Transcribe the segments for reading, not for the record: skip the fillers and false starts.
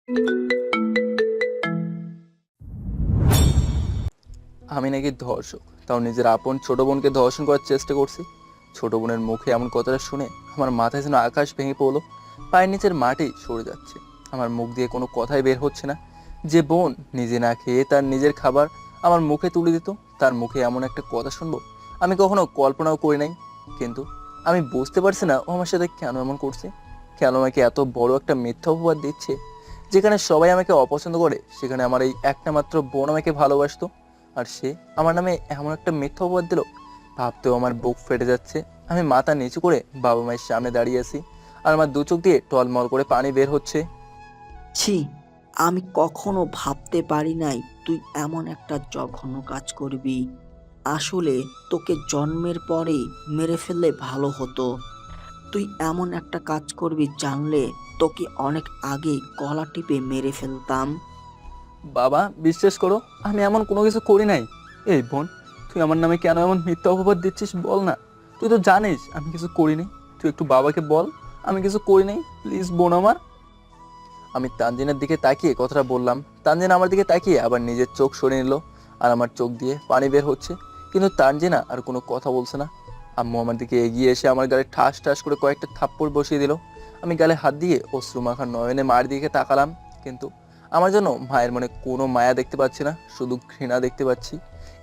আমি নাকি ধর্ষক, তাও নিজের আপন ছোট বোনকে ধর্ষণ করার চেষ্টা করছি। ছোট বোনের মুখে এমন কথাটা শুনে আমার মাথায় যেন আকাশ ভেঙে পড়লো। পায়ের নিচের মাটি সরে যাচ্ছে, আমার মুখ দিয়ে কোনো কথাই বের হচ্ছে না। যে বোন নিজে না খেয়ে তার নিজের খাবার আমার মুখে তুলে দিত, তার মুখে এমন একটা কথা শুনবো আমি কখনো কল্পনাও করি নাই। কিন্তু আমি বুঝতে পারছি না ও আমার সাথে কেন এমন করছে, কেন আমাকে এত বড় একটা মিথ্যা অপবাদ দিচ্ছে। যেখানে সবাই আমাকে অপছন্দ করে, সেখানে আমার এই একটা মাত্র বোন আমাকে ভালোবাসতো, আর সে আমার নামে এমন একটা মিথ্যা অপবাদ দিল। ভাবতেও আমার বুক ফেটে যাচ্ছে। আমি মাথা নিচু করে বাবা মায়ের সামনে দাঁড়িয়ে আছি, আর আমার দু চোখ দিয়ে টলমল করে পানি বের হচ্ছে। ছি, আমি কখনো ভাবতে পারি নাই তুই এমন একটা জঘন্য কাজ করবি। আসলে তোকে জন্মের পরেই মেরে ফেললে ভালো হতো। তুই এমন একটা কাজ করবি জানলে তোকে অনেক আগেই গলা টিপে মেরে ফেলতাম। বাবা, বিশ্বাস করো, আমি এমন কোনো কিছু করি নাই। এই বোন, তুই আমার নামে কেন এমন মিথ্যা অপবাদ দিচ্ছিস বল না। তুই তো জানিস আমি কিছু করিনি। তুই একটু বাবাকে বল আমি কিছু করি নাই, প্লিজ বোন আমার। আমি তানজিনের দিকে তাকিয়ে কথাটা বললাম। তানজিনা আমার দিকে তাকিয়ে আবার নিজের চোখ সরিয়ে নিল, আর আমার চোখ দিয়ে পানি বের হচ্ছে। কিন্তু তানজিনা আর কোনো কথা বলছে না। আম্মু আমার দিকে এগিয়ে এসে আমার গালে ঠাস ঠাস করে কয়েকটা থাপ্পড় বসিয়ে দিল। আমি গালে হাত দিয়ে অশ্রুমাখা নয়নে মায়ের দিকে তাকালাম, কিন্তু আমার জন্য মায়ের মনে কোনো মায়া দেখতে পাচ্ছি না, শুধু ঘৃণা দেখতে পাচ্ছি।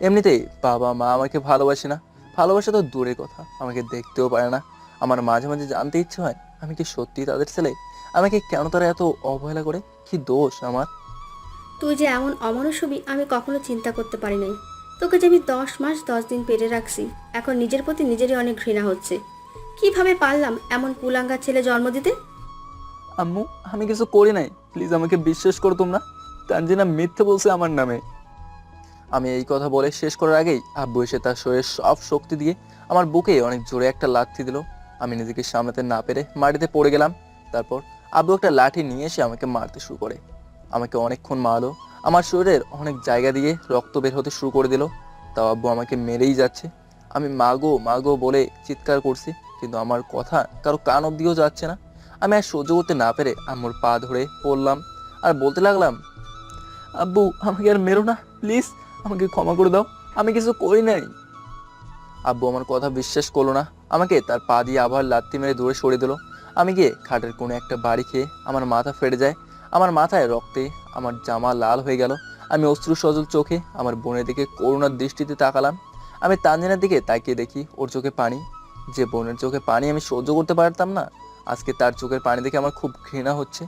এমনিতেই বাবা মা আমাকে ভালোবাসে না, ভালোবাসা তো দূরের কথা, আমাকে দেখতেও পারে না। আমার মাঝে মাঝে জানতে ইচ্ছে হয় আমি কি সত্যি তাদের ছেলে। আমাকে কেন তারা এত অবহেলা করে, কি দোষ আমার। তুই যে এমন অমানুষ হবি আমি কখনো চিন্তা করতে পারি নাই। তোকে যে আমি 10 মাস 10 দিন পেটে রাখছি, এখন নিজের প্রতি নিজেরই অনেক ঘৃণা হচ্ছে। কিভাবে পারলাম এমন কুলাঙ্গার ছেলে জন্ম দিতে? আম্মু, আমি কিছু করি নাই, প্লিজ আমাকে বিশ্বাস করো তোমরা। তানজিনা মিথ্যে বলছে আমার নামে। আমি এই কথা বলে শেষ করার আগেই আব্বু এসে তার শরীরের সব শক্তি দিয়ে আমার বুকে অনেক জোরে একটা লাথি দিল। আমি নিজেকে সামলাতে না পেরে মাটিতে পড়ে গেলাম। তারপর আব্বু একটা লাঠি নিয়ে এসে আমাকে মারতে শুরু করে। আমাকে অনেকক্ষণ মারলো, আমার শরীরের অনেক জায়গা দিয়ে রক্ত বের হতে শুরু করে দিল। তাও আব্বু আমাকে মেরেই যাচ্ছে। আমি মাগো মাগো বলে চিৎকার করছি, কিন্তু আমার কথা কারো কান অব্দিও যাচ্ছে না। আমি আর সহ্য করতে না পেরে আম্মুর পা ধরে পড়লাম, আর বলতে লাগলাম, আব্বু আমাকে আর মেরো না, প্লিজ আমাকে ক্ষমা করে দাও, আমি কিছু করি নাই। আব্বু আমার কথা বিশ্বাস করলো না, আমাকে তার পা দিয়ে আবার লাথি মেরে দূরে সরিয়ে দিল। আমি গিয়ে খাটের কোণে একটা বাড়ি খেয়ে আমার মাথা ফেটে যায়। আমার মাথায় রক্তে আমার জামা লাল হয়ে গেল। আমি অশ্রু সজল চোখে আমার বোনের দিকে করুণার দৃষ্টিতে তাকালাম। আমি তানজিনার দিকে তাকিয়ে দেখি ওর চোখে পানি। যে বোনের চোখে পানি আমি সহ্য করতে পারতাম না, আজকে তার চোখের পানি দেখে আমার খুব ঘৃণা হচ্ছে।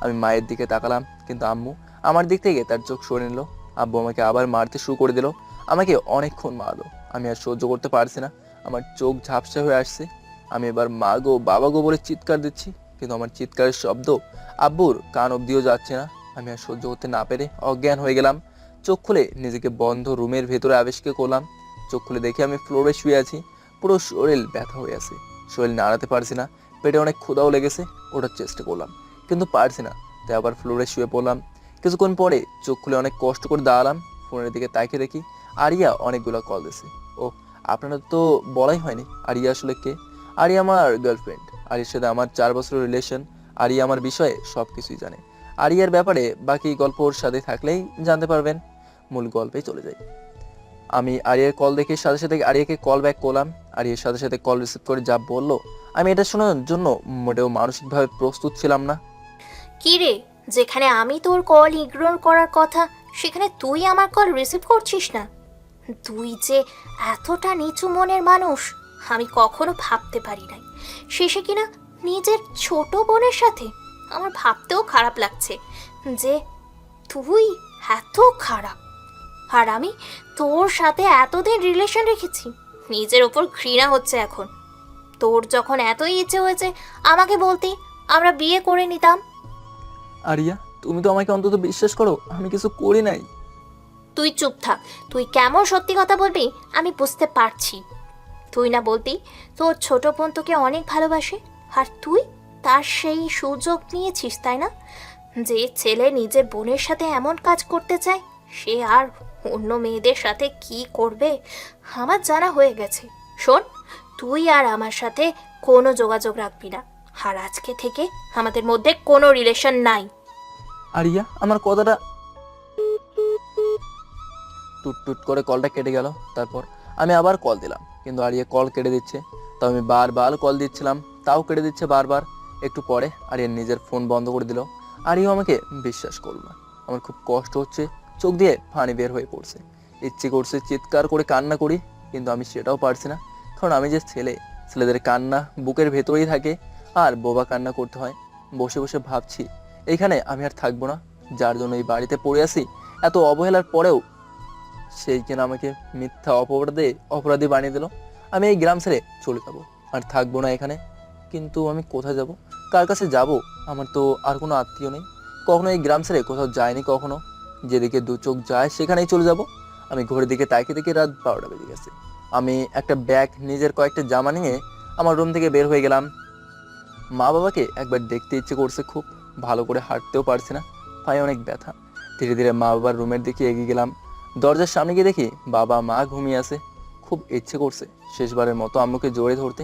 আমি মায়ের দিকে তাকালাম, কিন্তু আম্মু আমার দিক থেকে তার চোখ সরে নিল। আব্বু আমাকে আবার মারতে শুরু করে দিল, আমাকে অনেকক্ষণ মারলো। আমি আর সহ্য করতে পারছি না, আমার চোখ ঝাপসা হয়ে আসছে। আমি এবার মা গো বাবা গো বলে চিৎকার দিচ্ছি, কিন্তু আমার চিৎকারের শব্দ আব্বুর কান অব্দিও যাচ্ছে না। আমি আর সহ্য করতে না পেরে অজ্ঞান হয়ে গেলাম। চোখ খুলে নিজেকে বন্ধ রুমের ভেতরে আবিষ্কার করলাম। চোখ খুলে দেখে আমি ফ্লোরে শুয়ে আছি, পুরো শরীর ব্যথা হয়ে আছে, শরীর নাড়াতে পারছি না। পেটে অনেক ক্ষুধাও লেগেছে, ওঠার চেষ্টা করলাম কিন্তু পারছি না, তাই আবার ফ্লোরে শুয়ে পড়লাম। কিছুক্ষণ পরে চোখ খুলে অনেক কষ্ট করে দাঁড়ালাম। ফোনের দিকে তাকিয়ে দেখি আরিয়া অনেকগুলো কল দিছে। ও, আপনারা তো বলাই হয়নি আরিয়া আসলে কে। আরিয়া আমার গার্লফ্রেন্ড, আরিয়ার সাথে আমার 4 বছরের রিলেশন। আরিয়া আমার বিষয়ে সব কিছুই জানে। আরিয়ার ব্যাপারে বাকি গল্প ওর সাথে থাকলেই জানতে পারবেন। মূল গল্পে চলে যাই। আমি আরিয়ার কল দেখে সাথে সাথে আরিয়াকে কল ব্যাক করলাম। আরিয়ার সাথে সাথে কল রিসিভ করে যা বললো, আমি এটা শোনার জন্য মোটেও মানসিকভাবে প্রস্তুত ছিলাম না। কি রে, যেখানে আমি তোর কল ইগনোর করার কথা সেখানে তুই আমার কল রিসিভ করছিস না? তুই যে এতটা নিচু মনের মানুষ আমি কখনো ভাবতে পারি নাই। শেষে কিনা নিজের ছোট বোনের সাথে। আমার ভাবতেও খারাপ লাগছে যে তুই এত খারাপ, আর আমি তোর সাথে এতদিন রিলেশন রেখেছি। নিজের ওপর ঘৃণা হচ্ছে এখন। তোর যখন এতই ইচ্ছে হয়েছে আমাকে বলতি, আমরা বিয়ে করে নিতাম। আরিয়া, তুমি তো আমাকে অন্তত বিশ্বাস করো, আমি কিছু করি নাই। তুই চুপ থাক। তুই কেমন সত্যি কথা বলবি আমি বুঝতে পারছি। তুই না বলতি তোর ছোট বোন তোকে অনেক ভালোবাসে, আর তুই তার সেই সুযোগ নিয়েছিস, তাই না? যে ছেলে নিজের বোনের সাথে এমন কাজ করতে চায় সে আর অন্য মেয়েদের সাথে কি করবে আমার জানা হয়ে গেছে। শোন, তুই আর আমার সাথে কোনো যোগাযোগ রাখবি না, আর আজকে থেকে আমাদের মধ্যে কোনো রিলেশন নাই। আরিয়া, আমার কথাটা। টুট টুট করে কলটা কেটে গেল। তারপর আমি আবার কল দিলাম, কিন্তু আরিয়া কল কেটে দিচ্ছে। তো আমি বারবার কল দিচ্ছিলাম, তাও কেটে দিচ্ছে বারবার। একটু পরে আরিয়া নিজের ফোন বন্ধ করে দিল। আরিয়া আমাকে বিশ্বাস করলো না। আমার খুব কষ্ট হচ্ছে, চোখ দিয়ে পানি বের হয়ে পড়ছে। ইচ্ছে করছে চিৎকার করে কান্না করি, কিন্তু আমি সেটাও পারছি না। কারণ আমি যে ছেলে, ছেলেদের কান্না বুকের ভেতরেই থাকে, আর বোবা কান্না করতে হয়। বসে বসে ভাবছি, এইখানে আমি আর থাকবো না। যার জন্য এই বাড়িতে পড়ে আছি, এত অবহেলার পরেও সেই কিনা আমাকে মিথ্যা অপরাধী বানিয়ে দিল। আমি এই গ্রাম ছেড়ে চলে যাবো, আর থাকবো না এখানে। কিন্তু আমি কোথায় যাব, কার কাছে যাব? আমার তো আর কোনো আত্মীয় নেই। কখনো এই গ্রাম ছেড়ে কোথাও যায়নি কখনো। যেদিকে দু চোখ যায় সেখানেই চলে যাব। আমি ঘড়ির দিকে তাকিয়ে দেখি রাত 12টা বেজে গেছে। আমি একটা ব্যাগ, নিজের কয়েকটা জামা নিয়ে আমার রুম থেকে বের হয়ে গেলাম। মা বাবাকে একবার দেখতে ইচ্ছে করছে খুব। ভালো করে হাঁটতেও পারছি না, পায়ে অনেক ব্যথা। ধীরে ধীরে মা বাবার রুমের দিকে এগিয়ে গেলাম। দরজার সামনে গিয়ে দেখি বাবা মা ঘুমিয়ে আছে। খুব ইচ্ছে করছে শেষবারের মতো আম্মুকে জড়িয়ে ধরতে,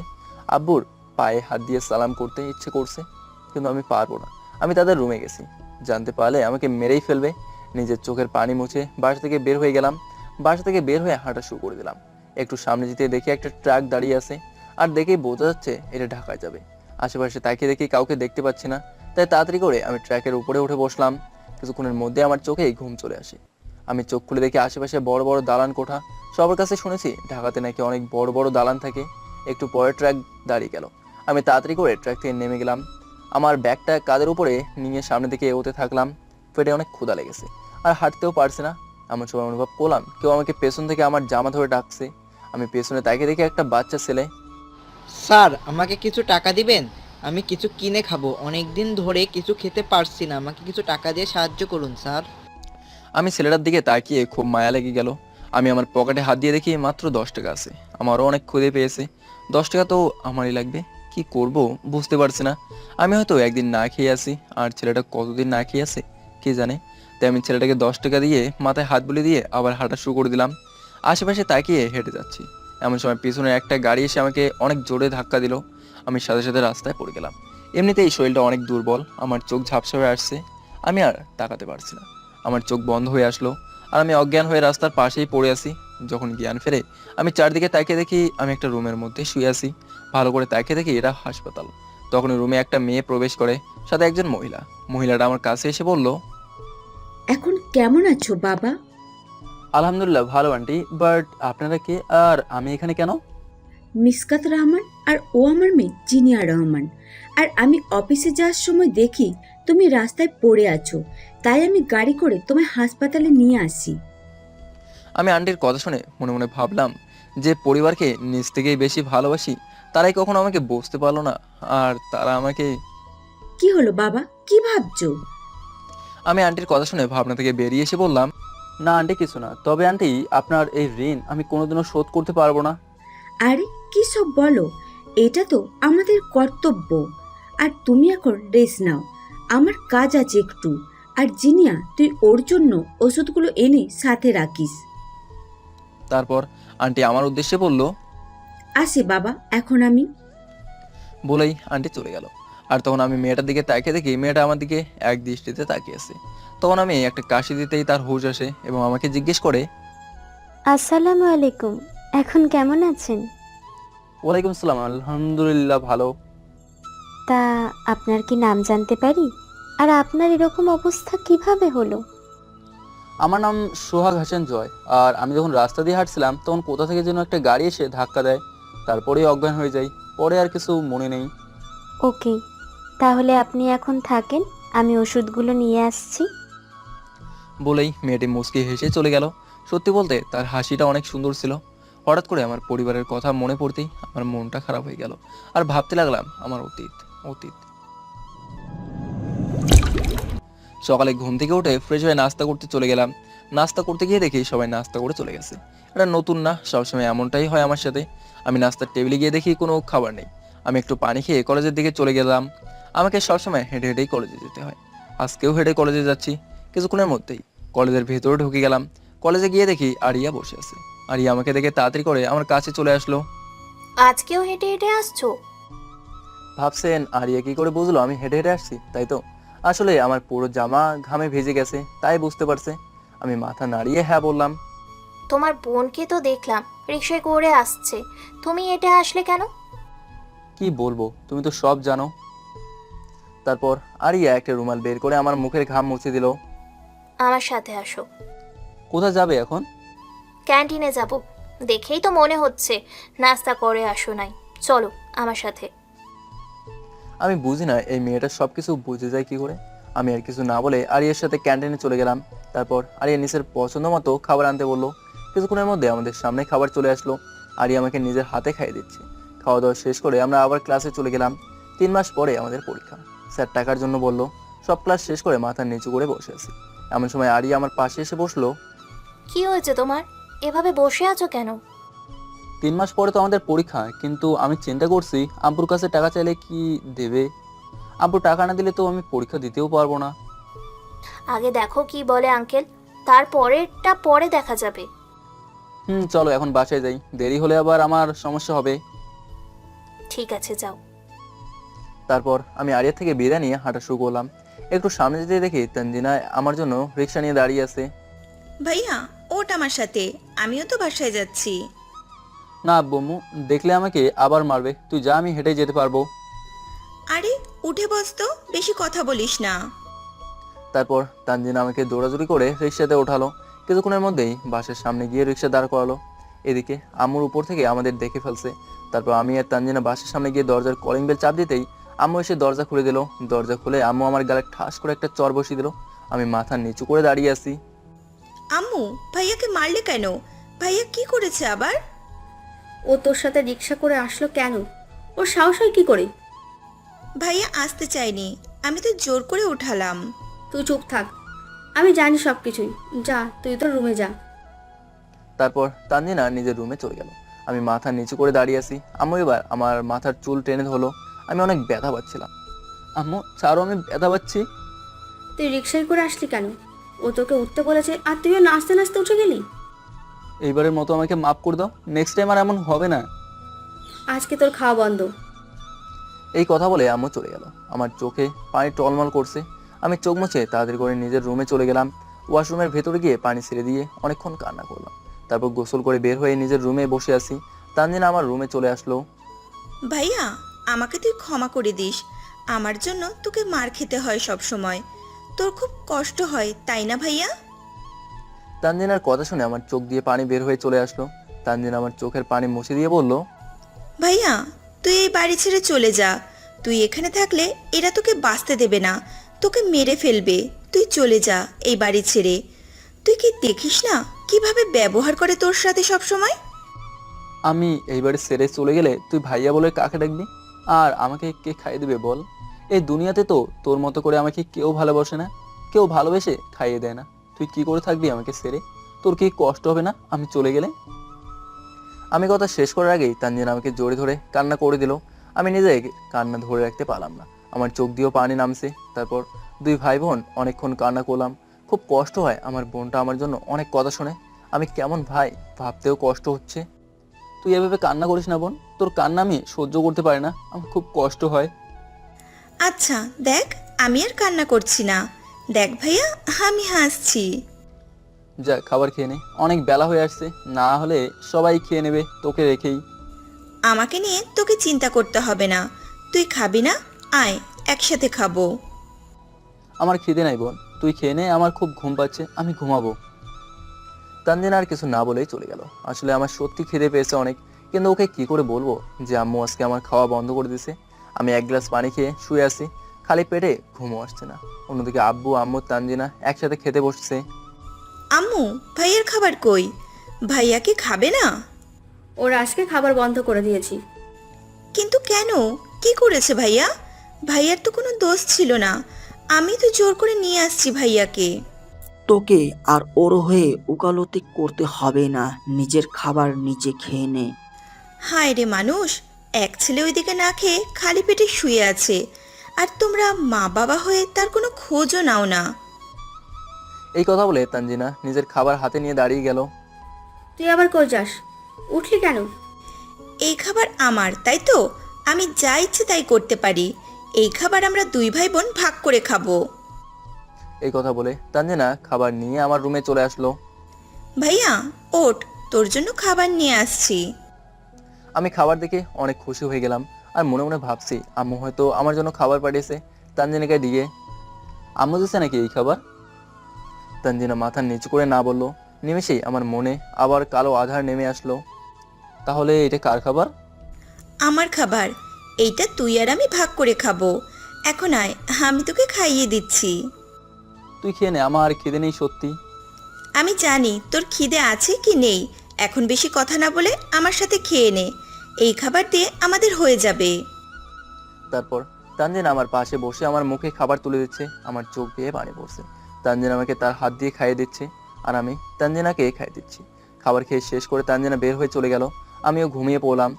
আব্বুর পায়ে হাত দিয়ে সালাম করতে ইচ্ছে করছে, কিন্তু আমি পারবো না। আমি তাদের রুমে গেছি, জানতে পারলে আমাকে মেরেই ফেলবে। নিজের চোখের পানি মুছে বাসা থেকে বের হয়ে গেলাম। বাসা থেকে বের হয়ে হাঁটা শুরু করে দিলাম। একটু সামনে যেতে দেখি একটা ট্রাক দাঁড়িয়ে আছে, আর দেখেই বোঝা যাচ্ছে এটা ঢাকায় যাবে। আশেপাশে তাকিয়ে দেখি কাউকে দেখতে পাচ্ছি না, তাই তাড়াতাড়ি করে আমি ট্র্যাকের উপরে উঠে বসলাম। কিছুক্ষণের মধ্যে আমার চোখেই ঘুম চলে আসে। আমি চোখ খুলে দেখি আশেপাশে বড় বড় দালান কোঠা। সবার কাছে শুনেছি ঢাকাতে নাকি অনেক বড় বড় দালান থাকে। একটু পরে ট্রাক দাঁড়িয়ে গেল। আমি তাড়াতাড়ি করে ট্রাক থেকে নেমে গেলাম। আমার ব্যাগটা কাঁধের উপরে নিয়ে সামনে দিকে এগোতে থাকলাম। পেটে অনেক ক্ষুধা লেগেছে, আর হাঁটতেও পারছি না। এমন সময় অনুভব করলাম কেউ আমাকে পেছন থেকে আমার জামা ধরে ডাকছে। আমি পেছনে তাকিয়ে দেখি একটা বাচ্চা ছেলে। স্যার, আমাকে কিছু টাকা দিবেন? আমি কিছু কিনে খাবো, অনেক দিন ধরে কিছু খেতে পারছি না, আমাকে কিছু টাকা দিয়ে সাহায্য করুন স্যার। আমি ছেলেটার দিকে তাকিয়ে খুব মায়া লেগে গেল। আমি আমার পকেটে হাত দিয়ে দেখি মাত্র 10 টাকা আছে। আমারও অনেক ক্ষুধে পেয়েছে। 10 টাকা তো আমারই লাগবে, কি করব বুঝতে পারছি না। আমি হয়তো একদিন না খেয়ে আসি, আর ছেলেটা কতদিন না খেয়ে আছে কে জানে। তাই আমি ছেলেটাকে 10 টাকা দিয়ে মাথায় হাত বুলিয়ে দিয়ে আবার হাঁটা শুরু করে দিলাম। আশেপাশে তাকিয়ে হেঁটে যাচ্ছি। এমন সময় পিছনে একটা গাড়ি এসে আমাকে অনেক জোরে ধাক্কা দিল। আমি সাথে সাথে রাস্তায় পড়ে গেলাম। এমনিতেই শরীরটা অনেক দুর্বল, আমার চোখ ঝাপসা হয়ে আসছে। আমি আর তাকাতে পারছি না। আমার চোখ বন্ধ হয়ে আসলো, আর আমি অজ্ঞান হয়ে রাস্তার পাশেই পড়ে আছি। যখন জ্ঞান ফেরে আমি চারদিকে তাকিয়ে দেখি আমি একটা রুমের মধ্যে শুয়ে আছি। ভালো করে তাকিয়ে দেখি এটা হাসপাতাল। তখন রুমে একটা মেয়ে প্রবেশ করে, সাথে একজন মহিলা। মহিলাটা আমার কাছে এসে বলল, এখন কেমন আছো বাবা? আলহামদুলিল্লাহ ভালো আন্টি, বাট আপনারা কে আর আমি এখানে কেন? মিসকাত রহমান আর ও আমার মেয়ে জিনিয়া রহমান। আর আমি অফিসে যাওয়ার সময় দেখি তুমি রাস্তায় পড়ে আছো, তাই আমি গাড়ি করে তোমায় হাসপাতালে নিয়ে আসি। আমি আন্টির কথা শুনে মনে মনে ভাবলাম যে পরিবারকে নিজ থেকেই বেশি ভালোবাসি, তারাই কখনো আমাকে বুঝতে পারলো না, আর তারা আমাকে। কি হলো বাবা, কি ভাবছো? আমি আন্টির কথা শুনে ভাবনা থেকে বেরিয়ে এসে বললাম, না আন্টি কিছু না, তবে আন্টি আপনার এই ঋণ আমি কোনোদিনও শোধ করতে পারবো না। আরে কি সব বলো, এটা তো আমাদের কর্তব্য। আর তুমি এখন রেস্ট নাও, আমার কাজ আছে একটু। আর জিনিয়া, তুই ওর জন্য ওষুধগুলো এনে সাথে রাখিস। তারপর আন্টি আমার উদ্দেশ্যে বলল, আসি বাবা এখন আমি। বলেই আন্টি চলে গেল। আর তখন আমি মেয়েটার দিকে তাকিয়ে দেখি মেয়েটা আমার দিকে এক দৃষ্টিতে তাকিয়ে আছে। তখন আমি একটা কাশি দিতেই তার হুঁশ আসে এবং আমাকে জিজ্ঞেস করে, আসসালামু আলাইকুম, এখন কেমন আছেন? ওয়ালাইকুম সালাম, আলহামদুলিল্লাহ ভালো। তা আপনার কি নাম জানতে পারি? আর আপনার এরকম অবস্থা কিভাবে হলো? আমার নাম সোহাগ হাসান জয়। আর আমি যখন রাস্তা দিয়ে হাঁটছিলাম তখন কোথা থেকে যেন একটা গাড়ি এসে ধাক্কা দেয়, তারপরেই অজ্ঞান হয়ে যাই। পরে আর কিছু মনে নেই। ওকে, তাহলে আপনি এখন থাকেন, আমি ওষুধগুলো নিয়ে আসছি। বলেই মেয়েটি মুচকি হেসে চলে গেল। সত্যি বলতে তার হাসিটা অনেক সুন্দর ছিল। হঠাৎ করে আমার পরিবারের কথা মনে পড়তেই আমার মনটা খারাপ হয়ে গেল, আর ভাবতে লাগলাম আমার অতীত অতীত। সকালে ঘুম থেকে উঠে ফ্রেশ হয়ে নাস্তা করতে চলে গেলাম। নাস্তা করতে গিয়ে দেখি সবাই নাস্তা করে চলে গেছে। এটা নতুন না, সবসময় এমনটাই হয় আমার সাথে। আমি নাস্তার টেবিলে গিয়ে দেখি কোনো খাবার নেই। আমি একটু পানি খেয়ে কলেজের দিকে চলে গেলাম। আমাকে সবসময় হেঁটে হেঁটেই কলেজে যেতে হয়, আজকেও হেঁটে কলেজে যাচ্ছি। কিছুক্ষণের মধ্যেই কলেজের ভেতরে ঢুকে গেলাম। কলেজে গিয়ে দেখি আরিয়া বসে আছে। আরিয়া আমাকে দেখে তাড়াতাড়ি করে আমার কাছে চলে আসলো। আজকেও হেঁটে হেঁটে আসছো? ভাবছেন আরিয়া কি করে বুঝলো আমি হেঁটে হেঁটে আসছি, তাই তো? আসলে আমার পুরো জামা ঘামে ভিজে গেছে, তাই বুঝতে পারছে। আমি মাথা নাড়িয়ে হ্যাঁ বললাম। তোমার বোনকে তো দেখলাম রিক্সায় করে আসছে, তুমি এটা আসলে কেন? কি বলবো, তুমি তো সব জানো। তারপর আরিয়া একটা রুমাল বের করে আমার মুখের ঘাম মুছে দিল। আমার সাথে আসো। কোথায় যাবে এখন? ক্যান্টিনে যাব, দেখেই তো মনে হচ্ছে নাস্তা করে আসো নাই। চলো আমার সাথে। আমি বুঝি না এই মেয়েটা সবকিছু বুঝে যায় কি করে। আমি আর কিছু না বলে আরিয়ার সাথে ক্যান্টিনে চলে গেলাম। তারপর আরিয়া নিজের পছন্দ মতো খাবার আনতে বললো। কিছুক্ষণের মধ্যে আমাদের সামনে খাবার চলে আসলো। আরিয়া আমাকে নিজের হাতে খাইয়ে দিচ্ছে। খাওয়া দাওয়া শেষ করে আমরা আবার ক্লাসে চলে গেলাম। 3 মাস পরে আমাদের পরীক্ষা। স্যার টাকার জন্য বলল। সব ক্লাস শেষ করে মাথা নিচু করে বসে আছি। এমন সময় আরিয়া আমার পাশে এসে বসলো। কি হয়েছে তোমার, এভাবে বসে আছো কেন? 3 মাস পরে তো আমাদের পরীক্ষা, কিন্তু আমি চিন্তা করছি আব্বুর কাছে টাকা চাইলে কি দেবে। আব্বু টাকা না দিলে তো আমি পরীক্ষা দিতেও পারবো না। আগে দেখো কি বলে আঙ্কেল, তারপরেরটা পরে দেখা যাবে। চলো এখন বাসায় যাই, দেরি হলে আবার আমার সমস্যা হবে। ঠিক আছে যাও। তারপর আমি আরিয়া থেকে বিদায় নিয়ে হাঁটা শুরু করলাম। একটু সামনে যেতে দেখি তানজিনা আমার জন্য রিক্সা নিয়ে দাঁড়িয়ে আছে। ভাইয়া ওঠ আমার সাথে, আমিও তো বাসায় যাচ্ছি। না আব্বু, দেখলে আমাকে আবার মারবে। তুই যা, আমি হেঁটে যেতে পারবো। আরে উঠে বস তো, বেশি কথা বলিস না। তারপর তানজিনা আমাকে দৌড়াদৌড়ি করে রিক্সাতে ওঠালো। কিছুক্ষণের মধ্যেই বাসের সামনে গিয়ে রিক্সা দাঁড় করালো। এদিকে আম্মুর উপর থেকে আমাদের দেখে ফেলছে। তারপর আমি আর তানজিনা বাসের সামনে গিয়ে দরজার কলিং বেল চাপ দিতেই আম্মু এসে দরজা খুলে দিল। দরজা খুলে আম্মু আমার গালে ঠাস করে একটা চর বসিয়ে দিল। আমি মাথা নিচু করে দাঁড়িয়ে আছি। আম্মু ভাইয়াকে মারলে কেন? ভাইয়া কি করেছে আবার? ও তোর সাথে রিক্সা করে আসলো কেন? ওর সাহস হয় কি করে? ভাইয়া আসতে চাইনি, আমি তো জোর করে উঠালাম। তুই চুপ থাক, আমি জানি সব কিছুই। যা, তুই তোর রুমে যা। তারপর তানজিনা নিজের রুমে চলে গেল। আমি মাথা নিচু করে দাঁড়িয়ে আছি। আম্মু এবার আমার মাথার চুল টেনে ধরলো। আমি অনেক ব্যথা পাচ্ছিলাম। আম্মু ছাড়ো, আমি ব্যথা পাচ্ছি। তুই রিক্সায় করে আসলি কেন? ও তোকে উঠতে বলেছে আর তুইও নাচতে নাচতে উঠে গেলি। এইবারের মতো আমাকে মাফ করে দাও, নেক্সট টাইম আর এমন হবে না। আজকে তোর খাওয়া বন্ধ। এই কথা বলে আম্মু চলে গেল। আমার চোখে পানি টলমল করছে। আমি চোখ মুছে তাড়াতাড়ি করে নিজের রুমে চলে গেলাম। ওয়াশরুমের ভেতরে গিয়ে পানি ছেড়ে দিয়ে অনেকক্ষণ কান্না করলাম। তারপর গোসল করে বের হয়ে নিজের রুমে বসে আছি। তানজিনা আমার রুমে চলে আসলো। ভাইয়া আমাকে তুই ক্ষমা করে দিস, আমার জন্য তোকে মার খেতে হয় সব সময়। তোর খুব কষ্ট হয় তাই না ভাইয়া? তানজিনার কথা শুনে আমার চোখ দিয়ে পানি বের হয়ে চলে আসলো। তানজিনা আমার চোখের পানি মুছে দিয়ে বলল, ভাইয়া তুই এই বাড়ি ছেড়ে চলে যা, তুই এখানে থাকলে এরা তোকে বাঁচতে দেবে না, তোকে মেরে ফেলবে। তুই চলে যা এই বাড়ি ছেড়ে। তুই কি দেখিস না কিভাবে ব্যবহার করে তোর সাথে সব সময়? আমি এইবারে ছেড়ে চলে গেলে তুই ভাইয়া বলে কাকে ডাকবি? আর আমাকে কে খাইয়ে দিবে বল? এই দুনিয়াতে তো তোর মতো করে আমাকে কেউ ভালোবাসে না, কেউ ভালোবেসে খাইয়ে দেয় না। তুই কি করে থাকবি আমাকে ছেড়ে? তোর কি কষ্ট হবে না আমি চলে গেলে? আমি কথা শেষ করার আগেই তানজিনা আমাকে জোরে ধরে কান্না করে দিল। আমি নিজে কান্না ধরে রাখতে পারলাম না। আমার চোখ দিয়েও পানি নামছে। তারপর দুই ভাই বোন অনেকক্ষণ কান্না করলাম। খুব কষ্ট হয়, আমার বোনটা আমার জন্য অনেক কথা শোনে। আমি কেমন ভাই ভাবতেও কষ্ট হচ্ছে। তুই এভাবে কান্না করিস না বোন, তোর কান্না আমি সহ্য করতে পারি না, আমার খুব কষ্ট হয়। আচ্ছা দেখ, আমি আর কান্না করছি না। দেখ ভাইয়া, আমি হাসছি। যা খাবার খেয়ে নে, অনেক বেলা হয়ে আসছে, না হলে সবাই খেয়ে নেবে তোকে রেখেই। আমাকে নিয়ে তোকে চিন্তা করতে হবে না। তুই খাবি না? আয় একসাথে খাবো। আমার খিদে নাই বোন, তুই খেয়ে নে, আমার খুব ঘুম পাচ্ছে, আমি ঘুমাবো। তানজিনা আর কিছু না বলেই চলে গেল। আসলে আমার সত্যি খিদে পেয়েছে অনেক, কিন্তু ওকে কি করে বলবো যে আম্মু আজকে আমার খাওয়া বন্ধ করে দিয়েছে। আমি 1 গ্লাস পানি খেয়ে শুয়ে আছি, খালি পেটে ঘুমও আসছে না। অন্যদিকে আব্বু আম্মু তানজিনা একসাথে খেতে বসছে। আম্মু ভাইয়ার খাবার কই? ভাইয়া কি খাবে না? ওর আজকে খাবার বন্ধ করে দিয়েছি। কিন্তু কেন? কি করেছে ভাইয়া? ভাইয়ার তো কোনো দোষ ছিল না, আমি তো জোর করে নিয়ে আসছি ভাইয়াকে। তোকে আর ওর হয়ে উকালতি করতে হবে না, নিজের খাবার নিজে খেয়ে নে। হায় রে মানুষ, এক ছেলে ওইদিকে না খেয়ে খালি পেটে শুয়ে আছে, আর তোমরা মা বাবা হয়ে তার কোনো খোঁজও নাও না। এই কথা বলে তানজিনা নিজের খাবার হাতে নিয়ে দাঁড়িয়ে গেল। তুই আবার কই যাস? উঠলি কেন? এই খাবার আমার, তাই তো? আমি যা ইচ্ছে তাই করতে পারি। এই খাবার আমরা দুই ভাই বোন ভাগ করে খাবো। এই কথা বলে তানজিনা খাবার নিয়ে আমার রুমে চলে আসলো। ভাইয়া ওঠ, তোর জন্য খাবার নিয়ে আসছি। আমি খাবার দেখে অনেক খুশি হয়ে গেলাম আর মনে মনে ভাবছি আম্মু হয়তো আমার জন্য খাবার পাঠিয়েছে তানজিনাকে দিয়ে। আম্মু দিচ্ছে নাকি এই খাবার? তানজিনা মাথা নিচু করে না বললো। নিমেষেই আমার মনে আবার কালো আধার নেমে আসলো। তাহলে এটা কার খাবার? আমার খাবার, এইটা তুই আর আমি ভাগ করে খাবো। এখন আয়, আমি তোকে খাইয়ে দিচ্ছি। তুই খেয়ে নে, আমার খিদে নেই সত্যি। আমি জানি তোর খিদে আছে কি নেই, এখন বেশি কথা না বলে আমার সাথে খেয়ে নে। এই খাবার দিয়ে আমাদের হয়ে যাবে। তারপর তানজিনা আমার পাশে বসে আমার মুখে খাবার তুলে দিচ্ছে। আমার চোখ দিয়ে পানি পড়ছে। তানজিনা আমাকে তার হাত দিয়ে খাইয়ে দিচ্ছে আর আমি তানজিনাকে খাইয়ে দিচ্ছি। খাবার খেয়ে শেষ করে তানজিনা বের হয়ে চলে গেল। আমিও ঘুমিয়ে পড়লাম।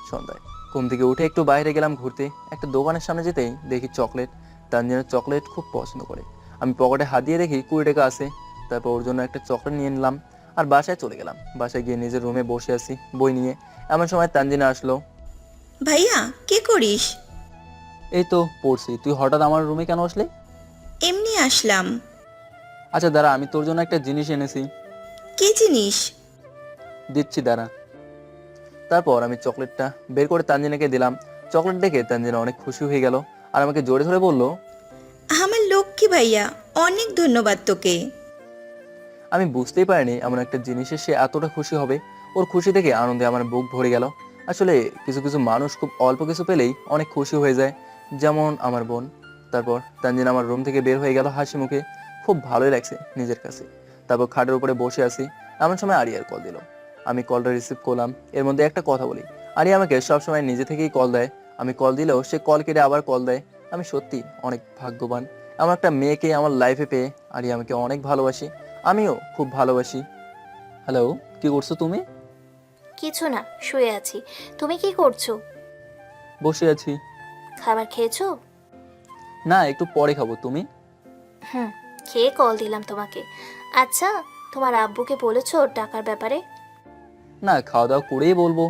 সন্ধ্যায় ঘুম থেকে উঠে একটু বাইরে গেলাম ঘুরতে। একটা দোকানের সামনে যেতেই দেখি চকলেট। তানজিনা চকলেট খুব পছন্দ করে। আমি পকেটে হাত দিয়ে দেখি 20 টাকা আছে। তারপর ওর জন্য একটা চকলেট নিয়ে নিলাম আর বাসায় চলে গেলাম। বাসায় গিয়ে নিজের রুমে বসে আছি বই নিয়ে। এমন সময় তানজিনা আসলো। ভাইয়া কি করিস? এই তো পড়ছি। তুই হঠাৎ আমার রুমে কেন আসলি? এমনি আসলাম। আচ্ছা দাঁড়া, আমি তোর জন্য একটা জিনিস এনেছি, কি জিনিস? দিচ্ছি দাঁড়া। তারপর আমি চকলেটটা বের করে তানজিনাকে দিলাম। চকলেট দেখে তানজিনা অনেক খুশি হয়ে গেল আর আমাকে জোরে ধরে বলল, আমার লক্ষ্মী ভাইয়া, অনেক ধন্যবাদ তোকে। আমি বুঝতেই পারিনি এমন একটা জিনিসে সে এতটা খুশি হবে। ওর খুশি দেখে আনন্দে আমার বুক ভরে গেল। আসলে কিছু কিছু মানুষ খুব অল্প কিছু পেলেই অনেক খুশি হয়ে যায়, যেমন আমার বোন। তারপর তানজিনা আমার রুম থেকে বের হয়ে গেল হাসি মুখে। খুব ভালোই লাগছে নিজের কাছে। তারপর খাটের উপরে বসে আছি, এমন সময় আরিয়ার কল দিল। আমি কলটা রিসিভ করলাম। এর মধ্যে একটা কথা বলি, আরিয়া আমাকে সবসময় নিজে থেকেই কল দেয়। আমি কল দিলেও সে কল কেটে আবার কল দেয়। আমি সত্যি অনেক ভাগ্যবান এমন একটা মেয়েকে আমার লাইফে পেয়ে। আরিয়া আমাকে অনেক ভালোবাসি, আমিও খুব ভালোবাসি। হ্যালো, কি করছো তুমি? কিছু না, শুয়ে আছি। তুমি কি করছো? বসে আছি। খাবার খেয়েছো? না, একটু পরে খাবো। তুমি? হুম, খেয়ে কল দিলাম তোমাকে। আচ্ছা, তোমার আব্বুকে বলেছো টাকার ব্যাপারে? না, খাওয়া দাওয়া করেই বলবো।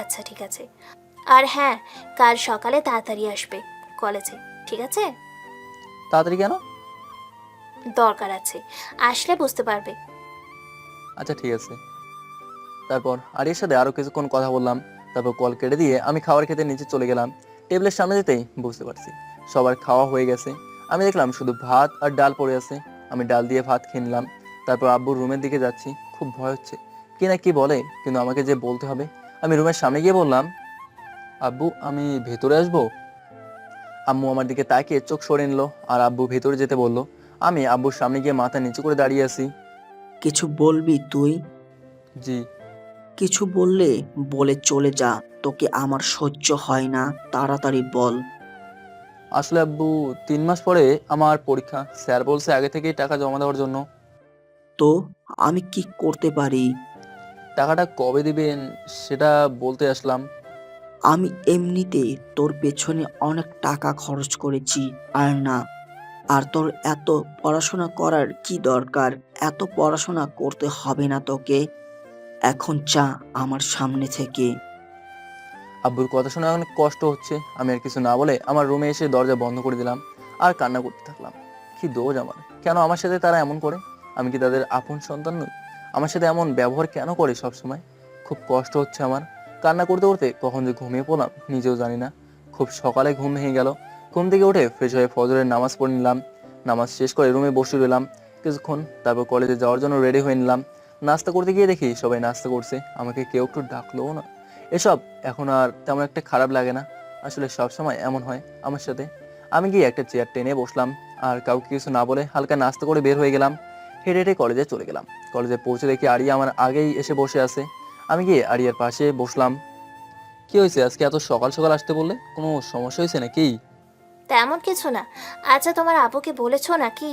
আচ্ছা ঠিক আছে। আর হ্যাঁ, কাল সকালে তাড়াতাড়ি আসবে কলেজে, ঠিক আছে? তাড়াতাড়ি কেন? দরকার আছে, আসলে বুঝতে পারবে। আচ্ছা ঠিক আছে। তারপর আরিয়ার সাথে আরো কিছুক্ষণ কথা বললাম। তারপর কল কেটে দিয়ে আমি খাবার খেতে নিচে চলে গেলাম। টেবিলের সামনে যেতেই বুঝতে পারছি সবার খাওয়া হয়ে গেছে। আমি দেখলাম শুধু ভাত আর ডাল পড়ে আছে। আমি ডাল দিয়ে ভাত খেয়ে নিলাম। তারপর আব্বুর রুমের দিকে যাচ্ছি। খুব ভয় হচ্ছে কি না কি বলে, কিন্তু আমাকে যে বলতে হবে। আমি রুমের সামনে গিয়ে বললাম, আব্বু আমি ভেতরে আসবো? আম্মু আমার দিকে তাকিয়ে চোখ সরে নিল আর আব্বু ভেতরে যেতে বলল। আমি আব্বুর সামনে গিয়ে মাথা নিচু করে দাঁড়িয়ে আছি। কিছু বলবি তুই? জি। কিছু বললে বলে চলে যা, তোকে আমার সহ্য হয় না, তাড়াতাড়ি বল। আসলে আব্বু 3 মাস পরে আমার পরীক্ষা। স্যার বলছে আগে থেকেই টাকা জমা দেওয়ার জন্য। তো আমি কি করতে পারি? টাকাটা কবে দিবেন সেটা বলতে আসলাম। আমি এমনিতে তোর পেছনে অনেক টাকা খরচ করেছি, আর না, আর তোর এত পড়াশোনা করার কি দরকার? এত পড়াশোনা করতে হবে না তোকে, এখন যা আমার সামনে থেকে। আব্বুর কথা শুনে অনেক কষ্ট হচ্ছে। আমি আর কিছু না বলে আমার রুমে এসে দরজা বন্ধ করে দিলাম আর কান্না করতে থাকলাম। কি দোষ আমার, কেন আমার সাথে তারা এমন করে? আমি কি তাদের আপন সন্তান নই? আমার সাথে এমন ব্যবহার কেন করে সব সময়? খুব কষ্ট হচ্ছে আমার। কান্না করতে করতে কখন যে ঘুমিয়ে পড়লাম নিজেও জানি না। খুব সকালে ঘুম ভেঙে গেল। ঘুম থেকে উঠে ফ্রেশ হয়ে ফজরের নামাজ পড়ে নিলাম। নামাজ শেষ করে রুমে বসে রইলাম কিছুক্ষণ। তারপর কলেজে যাওয়ার জন্য রেডি হয়ে নিলাম। নাস্তা করতে গিয়ে দেখি সবাই নাস্তা করছে, আমাকে কেউ একটু ডাকলোও না। এসব এখন আর তেমন একটা খারাপ লাগে না। আসলে সব সময় এমন হয় আমার সাথে। আমি গিয়ে একটা চেয়ার টেনে বসলাম আর কাউকে কিছু না বলে হালকা নাস্তা করে বের হয়ে গেলাম। হেঁটে হেঁটে কলেজে চলে গেলাম। কলেজে পৌঁছে দেখি আরিয়া আমার আগেই এসে বসে আছে। আমি গিয়ে আরিয়ার পাশে বসলাম। কি হয়েছে, আজকে এত সকাল সকাল আসতে বললে? কোনো সমস্যা হয়েছে নাকি? তেমন কিছু না। আচ্ছা, তোমার আব্বুকে বলেছো নাকি?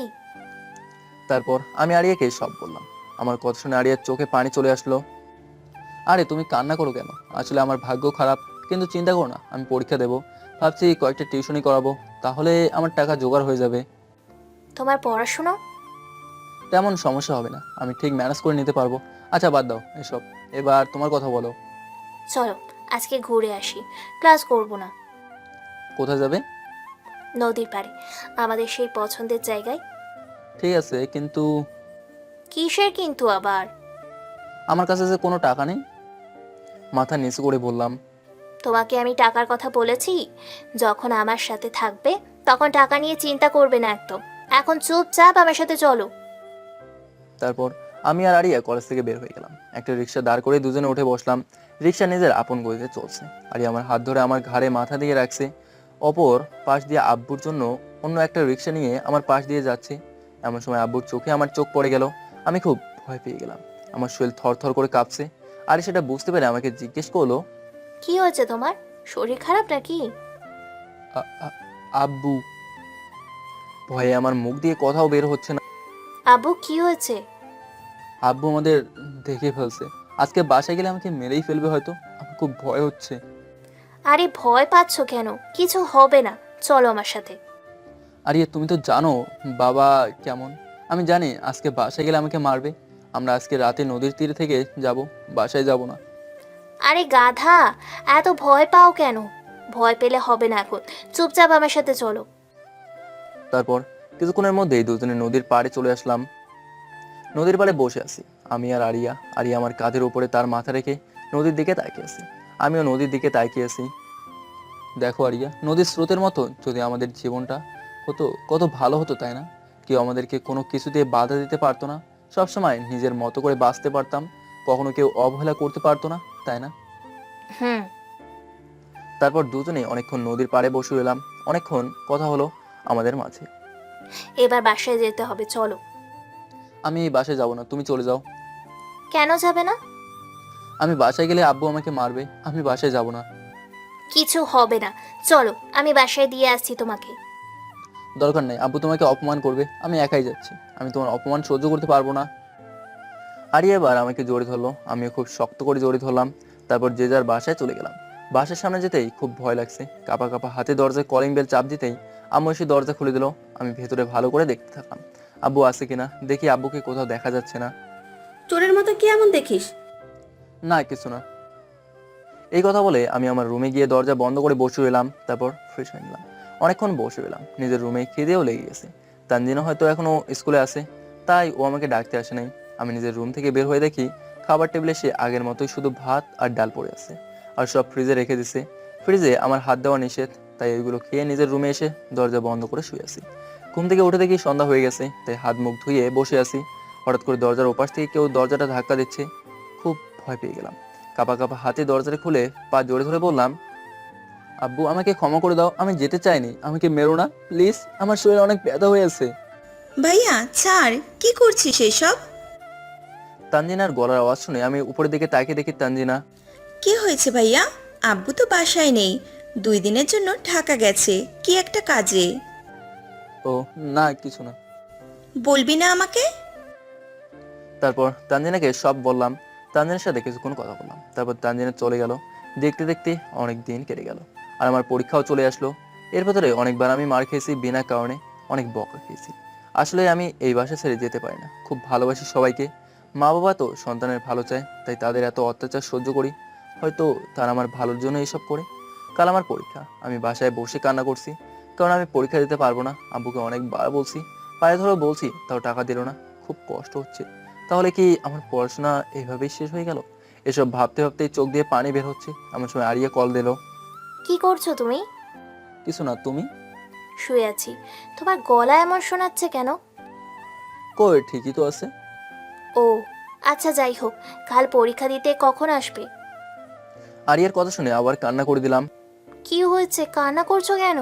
তারপর আমি আরিয়াকে সব বললাম। আমার কথা শুনে আরিয়ার চোখে পানি চলে আসলো। আরে তুমি কান্না করো কেন? আসলে আমার ভাগ্য খারাপ, কিন্তু চিন্তা করো না, আমি পরীক্ষা দেবো। ভাবছি কয়েকটা টিউশনি করাবো, তাহলে আমার টাকা জোগাড় হয়ে যাবে। তোমার পড়াশুনো? তেমন সমস্যা হবে না, আমি ঠিক ম্যানেজ করে নিতে পারবো। আচ্ছা বাদ দাও এসব, এবার তোমার কথা বলো। চলো আজকে ঘুরে আসি, ক্লাস করব না। কোথায় যাবে? নদীর পাড়ে, আমাদের সেই পছন্দের জায়গায়। ঠিক আছে, কিন্তু কিসের কিন্তু আবার? আমার কাছে যে কোনো টাকা নেই। মাথা নিচু করে বললাম। তোমাকে আমি টাকার কথা বলেছি? যখন আমার সাথে থাকবে তখন টাকা নিয়ে চিন্তা করবে না একদম। এখন চুপচাপ আমার সাথে চলো। তারপর আমি আর আরিয়া কলেজ থেকে বের হয়ে গেলাম। একটা রিক্সা দাঁড় করে দুজনে উঠে বসলাম। রিক্সা নিজের আপন গতিতে চলছে। আরিয়া আমার হাত ধরে আমার ঘাড়ে মাথা দিয়ে রাখছে। অপর পাশ দিয়ে আব্বুর জন্য অন্য একটা রিক্সা নিয়ে আমার পাশ দিয়ে যাচ্ছে। এমন সময় আব্বুর চোখে আমার চোখ পড়ে গেল। আমি খুব ভয় পেয়ে গেলাম। আমার শরীর থরথর করে কাঁপছে। আরে সেটা বুঝতে পেরে আমাকে জিজ্ঞেস করলো, কি হয়েছে তোমার? শরীর খারাপ নাকি? আব্বু। ভয়ে আমার মুখ দিয়ে কথাও বের হচ্ছে না। আব্বু কি হয়েছে? আব্বু আমাদের দেখে ফেলছে। আজকে বাসায় গেলে আমাকে মেরেই ফেলবে হয়তো। আমার খুব ভয় হচ্ছে। আরে ভয় পাচ্ছ কেন? কিছু হবে না, চলো আমার সাথে। আরে তুমি তো জানো বাবা কেমন। আমি জানি আজকে বাসায় গেলে আমাকে মারবে। আমরা আজকে রাতে নদীর তীর থেকে যাব, বাসায় যাব না। আরে গাধা, এত ভয় পাও কেন? ভয় পেলে হবে না এখন, চুপচাপ আমার সাথে চলো। তারপর কিছুক্ষণের মধ্যেই দুজনে নদীর পাড়ে চলে আসলাম। নদীর পাড়ে বসে আছি আমি আর আরিয়া। আরিয়া আমার কাঁধের উপরে তার মাথা রেখে নদীর দিকে তাকিয়ে আছি। আমিও নদীর দিকে তাকিয়ে আছি। দেখো আরিয়া, নদীর স্রোতের মতো যদি আমাদের জীবনটা হতো কত ভালো হতো, তাই না? কেউ আমাদেরকে কোনো কিছু দিয়ে বাধা দিতে পারতো না। সবসময় নিজের মতো করে বাঁচতে পারতাম। কখনো কেউ অবহেলা করতে পারতো না, তাই না? হুম। তারপর দুজনেই অনেকক্ষণ নদীর পাড়ে বসে রইলাম। অনেকক্ষণ কথা হলো আমাদের মাঝে। এবার বাসায় যেতে হবে, চলো। আমি এই বাসায় যাবো না, তুমি চলে যাও। কেন যাবে না? আমি বাসায় গেলে আব্বু আমাকে মারবে। আমি বাসায় যাব না। কিছু হবে না, চলো, আমি বাসায় দিয়ে আসছি তোমাকে। দরকার নেই, আব্বু তোমাকে অপমান করবে। আমি একাই যাচ্ছি। আমি তোমার অপমান সহ্য করতে পারবো না। আরিয়া এবার আমাকে জড়িয়ে ধরলো। আমিও খুব শক্ত করে জড়িয়ে ধরলাম। তারপর যে যার বাসায় চলে গেলাম। বাসার সামনে যেতেই খুব ভয় লাগছে। কাঁপা কাঁপা হাতে দরজায় কলিং বেল চাপ দিতেই আম্মু এসে দরজা খুলে দিল। আমি ভেতরে ভালো করে দেখতে থাকলাম আব্বু আছে কিনা। দেখি আব্বুকে কোথাও দেখা যাচ্ছে না। চোরের মতো কি এমন দেখিস? না, কিছু না। এই কথা বলে আমি আমার রুমে গিয়ে দরজা বন্ধ করে বসে রইলাম। তারপর ফ্রেশ হয়ে নিলাম। অনেকক্ষণ বসে রইলাম। নিজের রুমে খিদেও লেগে গেছে। তানজিনা হয়তো এখনো স্কুলে আছে, তাই ও আমাকে ডাকতে আসে নাই। আমি নিজের রুম থেকে বের হয়ে দেখি খাবার টেবিলে সে আগের মতোই শুধু ভাত আর ডাল পড়ে আছে। আর সব ফ্রিজে রেখে দিছে। ফ্রিজে আমার হাত দেওয়া নিষেধ, তাই ওইগুলো খেয়ে নিজের রুমে এসে দরজা বন্ধ করে শুয়ে আছি। ঘুম থেকে উঠে দেখি সন্ধ্যা হয়ে গেছে, তাই হাত মুখ ধুয়ে বসে আছি। হঠাৎ করে দরজার ওপাশ থেকে কেউ দরজাটা ধাক্কা দিচ্ছে। খুব ভয় পেয়ে গেলাম। কাঁপা কাঁপা হাতে দরজাটা খুলে পা জোরে ধরে বললাম, আব্বু আমাকে ক্ষমা করে দাও, আমি যেতে চাইনি, আমাকে মেরো না প্লিজ, আমার শরীরে অনেক ব্যথা হয়ে আছে। ভাইয়া ছাড়, কি করছিস এসব? তানজিনার গলার আওয়াজ শুনে আমি উপরের দিকে তাকিয়ে দেখি তানজিনা। কি হয়েছে ভাইয়া? আব্বু তো বাসায় নেই, 2 দিনের জন্য ঢাকা গেছে কি একটা কাজে। ও না, কিছু না। বলবি না আমাকে? তারপর তানজিনাকে সব বললাম। তানজিনার সাথে কিছুক্ষণ কথা বললাম। তারপর তানজিনা চলে গেল। দেখতে দেখতে অনেক দিন কেটে গেল আর আমার পরীক্ষাও চলে আসলো। এর ভেতরে অনেকবার আমি মার খেয়েছি বিনা কারণে, অনেক বকা খেয়েছি। আসলে আমি এই বাসা ছেড়ে যেতে পারি না। খুব ভালোবাসি সবাইকে। মা বাবা তো সন্তানের ভালো চায়, তাই তাদের এত অত্যাচার সহ্য করি। হয়তো তারা আমার ভালোর জন্য এইসব করে। কাল আমার পরীক্ষা। আমি বাসায় বসে কান্না করছি, কারণ আমি পরীক্ষা দিতে পারবো না। আব্বুকে অনেকবার বলছি, পায়ে ধরে বলছি, তাও টাকা দিল না। খুব কষ্ট হচ্ছে। তাহলে কি আমার পড়াশোনা এইভাবেই শেষ হয়ে গেল? এসব ভাবতে ভাবতেই চোখ দিয়ে পানি বের হচ্ছে। এমন সময় আরিয়া কল দিল। কি করছো তুমি? কিছু না, তুমি? শুয়ে আছি। তোমার গলা এমন শোনাচ্ছে কেন? কই, ঠিকই তো আছে। ও আচ্ছা, যাই হোক, কাল পরীক্ষা দিতে কখন আসবে? আরিয়ার কথা শুনে আবার কান্না করে দিলাম। কি হয়েছে, কান্না করছো কেন?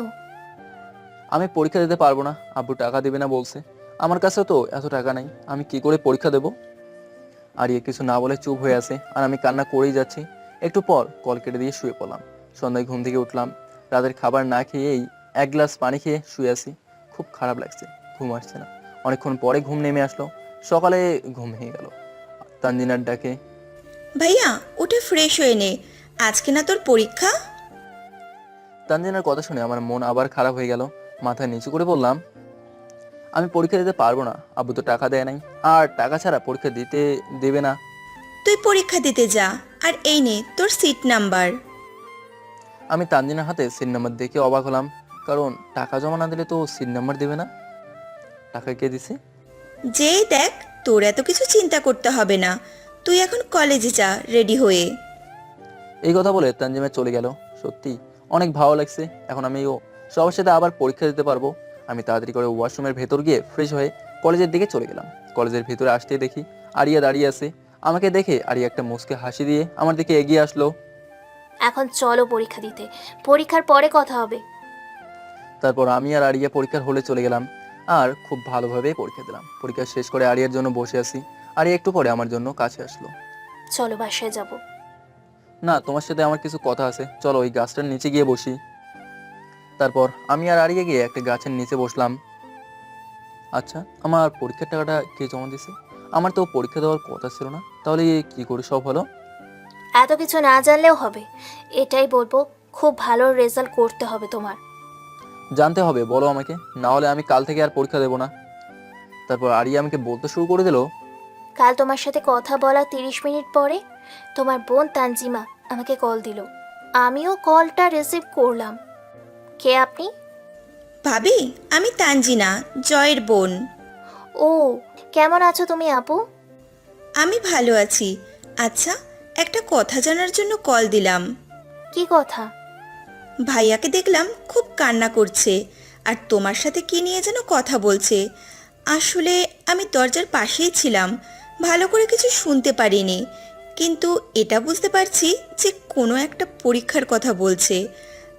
আমি পরীক্ষা দিতে পারবো না, আব্বু টাকা দিবে না বলছে। আমার কাছে তো এত টাকা নাই, আমি কি করে পরীক্ষা দেব? আরিয়া কিছু না বলে চুপ হয়ে আছে আর আমি কান্না করেই যাচ্ছি। একটু পর কল কেটে দিয়ে শুয়ে পড়লাম। সন্ধ্যায় ঘুম থেকে উঠলাম। রাতের খাবার না খেয়েই 1 গ্লাস পানি খেয়ে শুয়ে আছি। খুব খারাপ লাগছে, ঘুম আসছে না। অনেকক্ষণ পরে ঘুম নেমে আসলো। সকালে ঘুম ভেঙে গেল তানজিনার ডাকে। ভাইয়া উঠে ফ্রেশ হয়ে নে, আজকে না তোর পরীক্ষা। তানজিনার কথা শুনে আমার মন আবার খারাপ হয়ে গেল। মাথা নিচু করে বললাম, আমি পরীক্ষা দিতে পারবো না, আব্বু তো টাকা দেয় নাই, আর টাকা ছাড়া পরীক্ষা দিতে দেবে না। তুই পরীক্ষা দিতে যা, আর এই নে তোর সিট নাম্বার। আমি তানজিনার হাতে সিট নাম্বার দেখে অবাক হলাম, কারণ টাকা জমা না দিলে তো সিট নাম্বার দেবে না। টাকা কে দিছে? যেই দেখ, তোর এত কিছু চিন্তা করতে হবে না, তুই এখন কলেজে যা রেডি হয়ে। এই কথা বলে তানজিমা চলে গেল। সত্যি অনেক ভালো লাগছে, এখন আমি সবার সাথে আবার পরীক্ষা দিতে পারবো। আমি তাড়াতাড়ি করে ওয়াশরুমের ভেতর গিয়ে ফ্রেশ হয়ে কলেজের দিকে চলে গেলাম। কলেজের ভেতরে আসতেই দেখি আরিয়া দাঁড়িয়ে আছে। আমাকে দেখে আরিয়া একটা মুচকে হাসি দিয়ে আমার দিকে এগিয়ে আসলো। এখন চলো পরীক্ষা দিতে, পরীক্ষার পরে কথা হবে। তারপর আমি আর আরিয়া পরীক্ষার হলে চলে গেলাম আর খুব ভালোভাবে পরীক্ষা দিলাম। পরীক্ষা শেষ করে আরিয়ার জন্য বসে আছি। আরিয়া একটু পরে আমার জন্য কাছে আসলো। চলো বাসায় যাব। না, তোমার সাথে আমার কিছু কথা আছে, চলো ওই গাছটার নিচে গিয়ে বসি। তারপর আমি আর আরিয়া গিয়ে একটা গাছের নিচে বসলাম। আচ্ছা, আমার পরীক্ষার টাকাটা কে জমা দিছে? আমার তো পরীক্ষা দেওয়ার কথা ছিল না, তাহলে কি করে সব হলো? এত কিছু না জানলেও হবে, এটাই বলবো, খুব ভালো রেজাল্ট করতে হবে তোমার। জানতে হবে, বলো আমাকে, না হলে আমি কাল থেকে আর পরীক্ষা দেবো না। তারপর আরিয়া আমাকে বলতে শুরু করে দিল। কাল তোমার সাথে কথা বলা 30 মিনিট পরে তোমার বোন তানজিমা আমাকে কল দিল। আমিও কলটা রিসিভ করলাম। কে আপনি? ভাবি, আমি তানজিনা, জয়ের বোন। ও, কেমন আছো তুমি আপু? আমি ভালো আছি। আচ্ছা, একটা কথা জানার জন্য কল দিলাম। কি কথা? ভাইয়াকে দেখলাম খুব কান্না করছে, আর তোমার সাথে কি নিয়ে যেন কথা বলছে। আসলে আমি দরজার পাশেই ছিলাম, ভালো করে কিছু শুনতে পারিনি, কিন্তু এটা বুঝতে পারছি যে কোনো একটা পরীক্ষার কথা বলছে।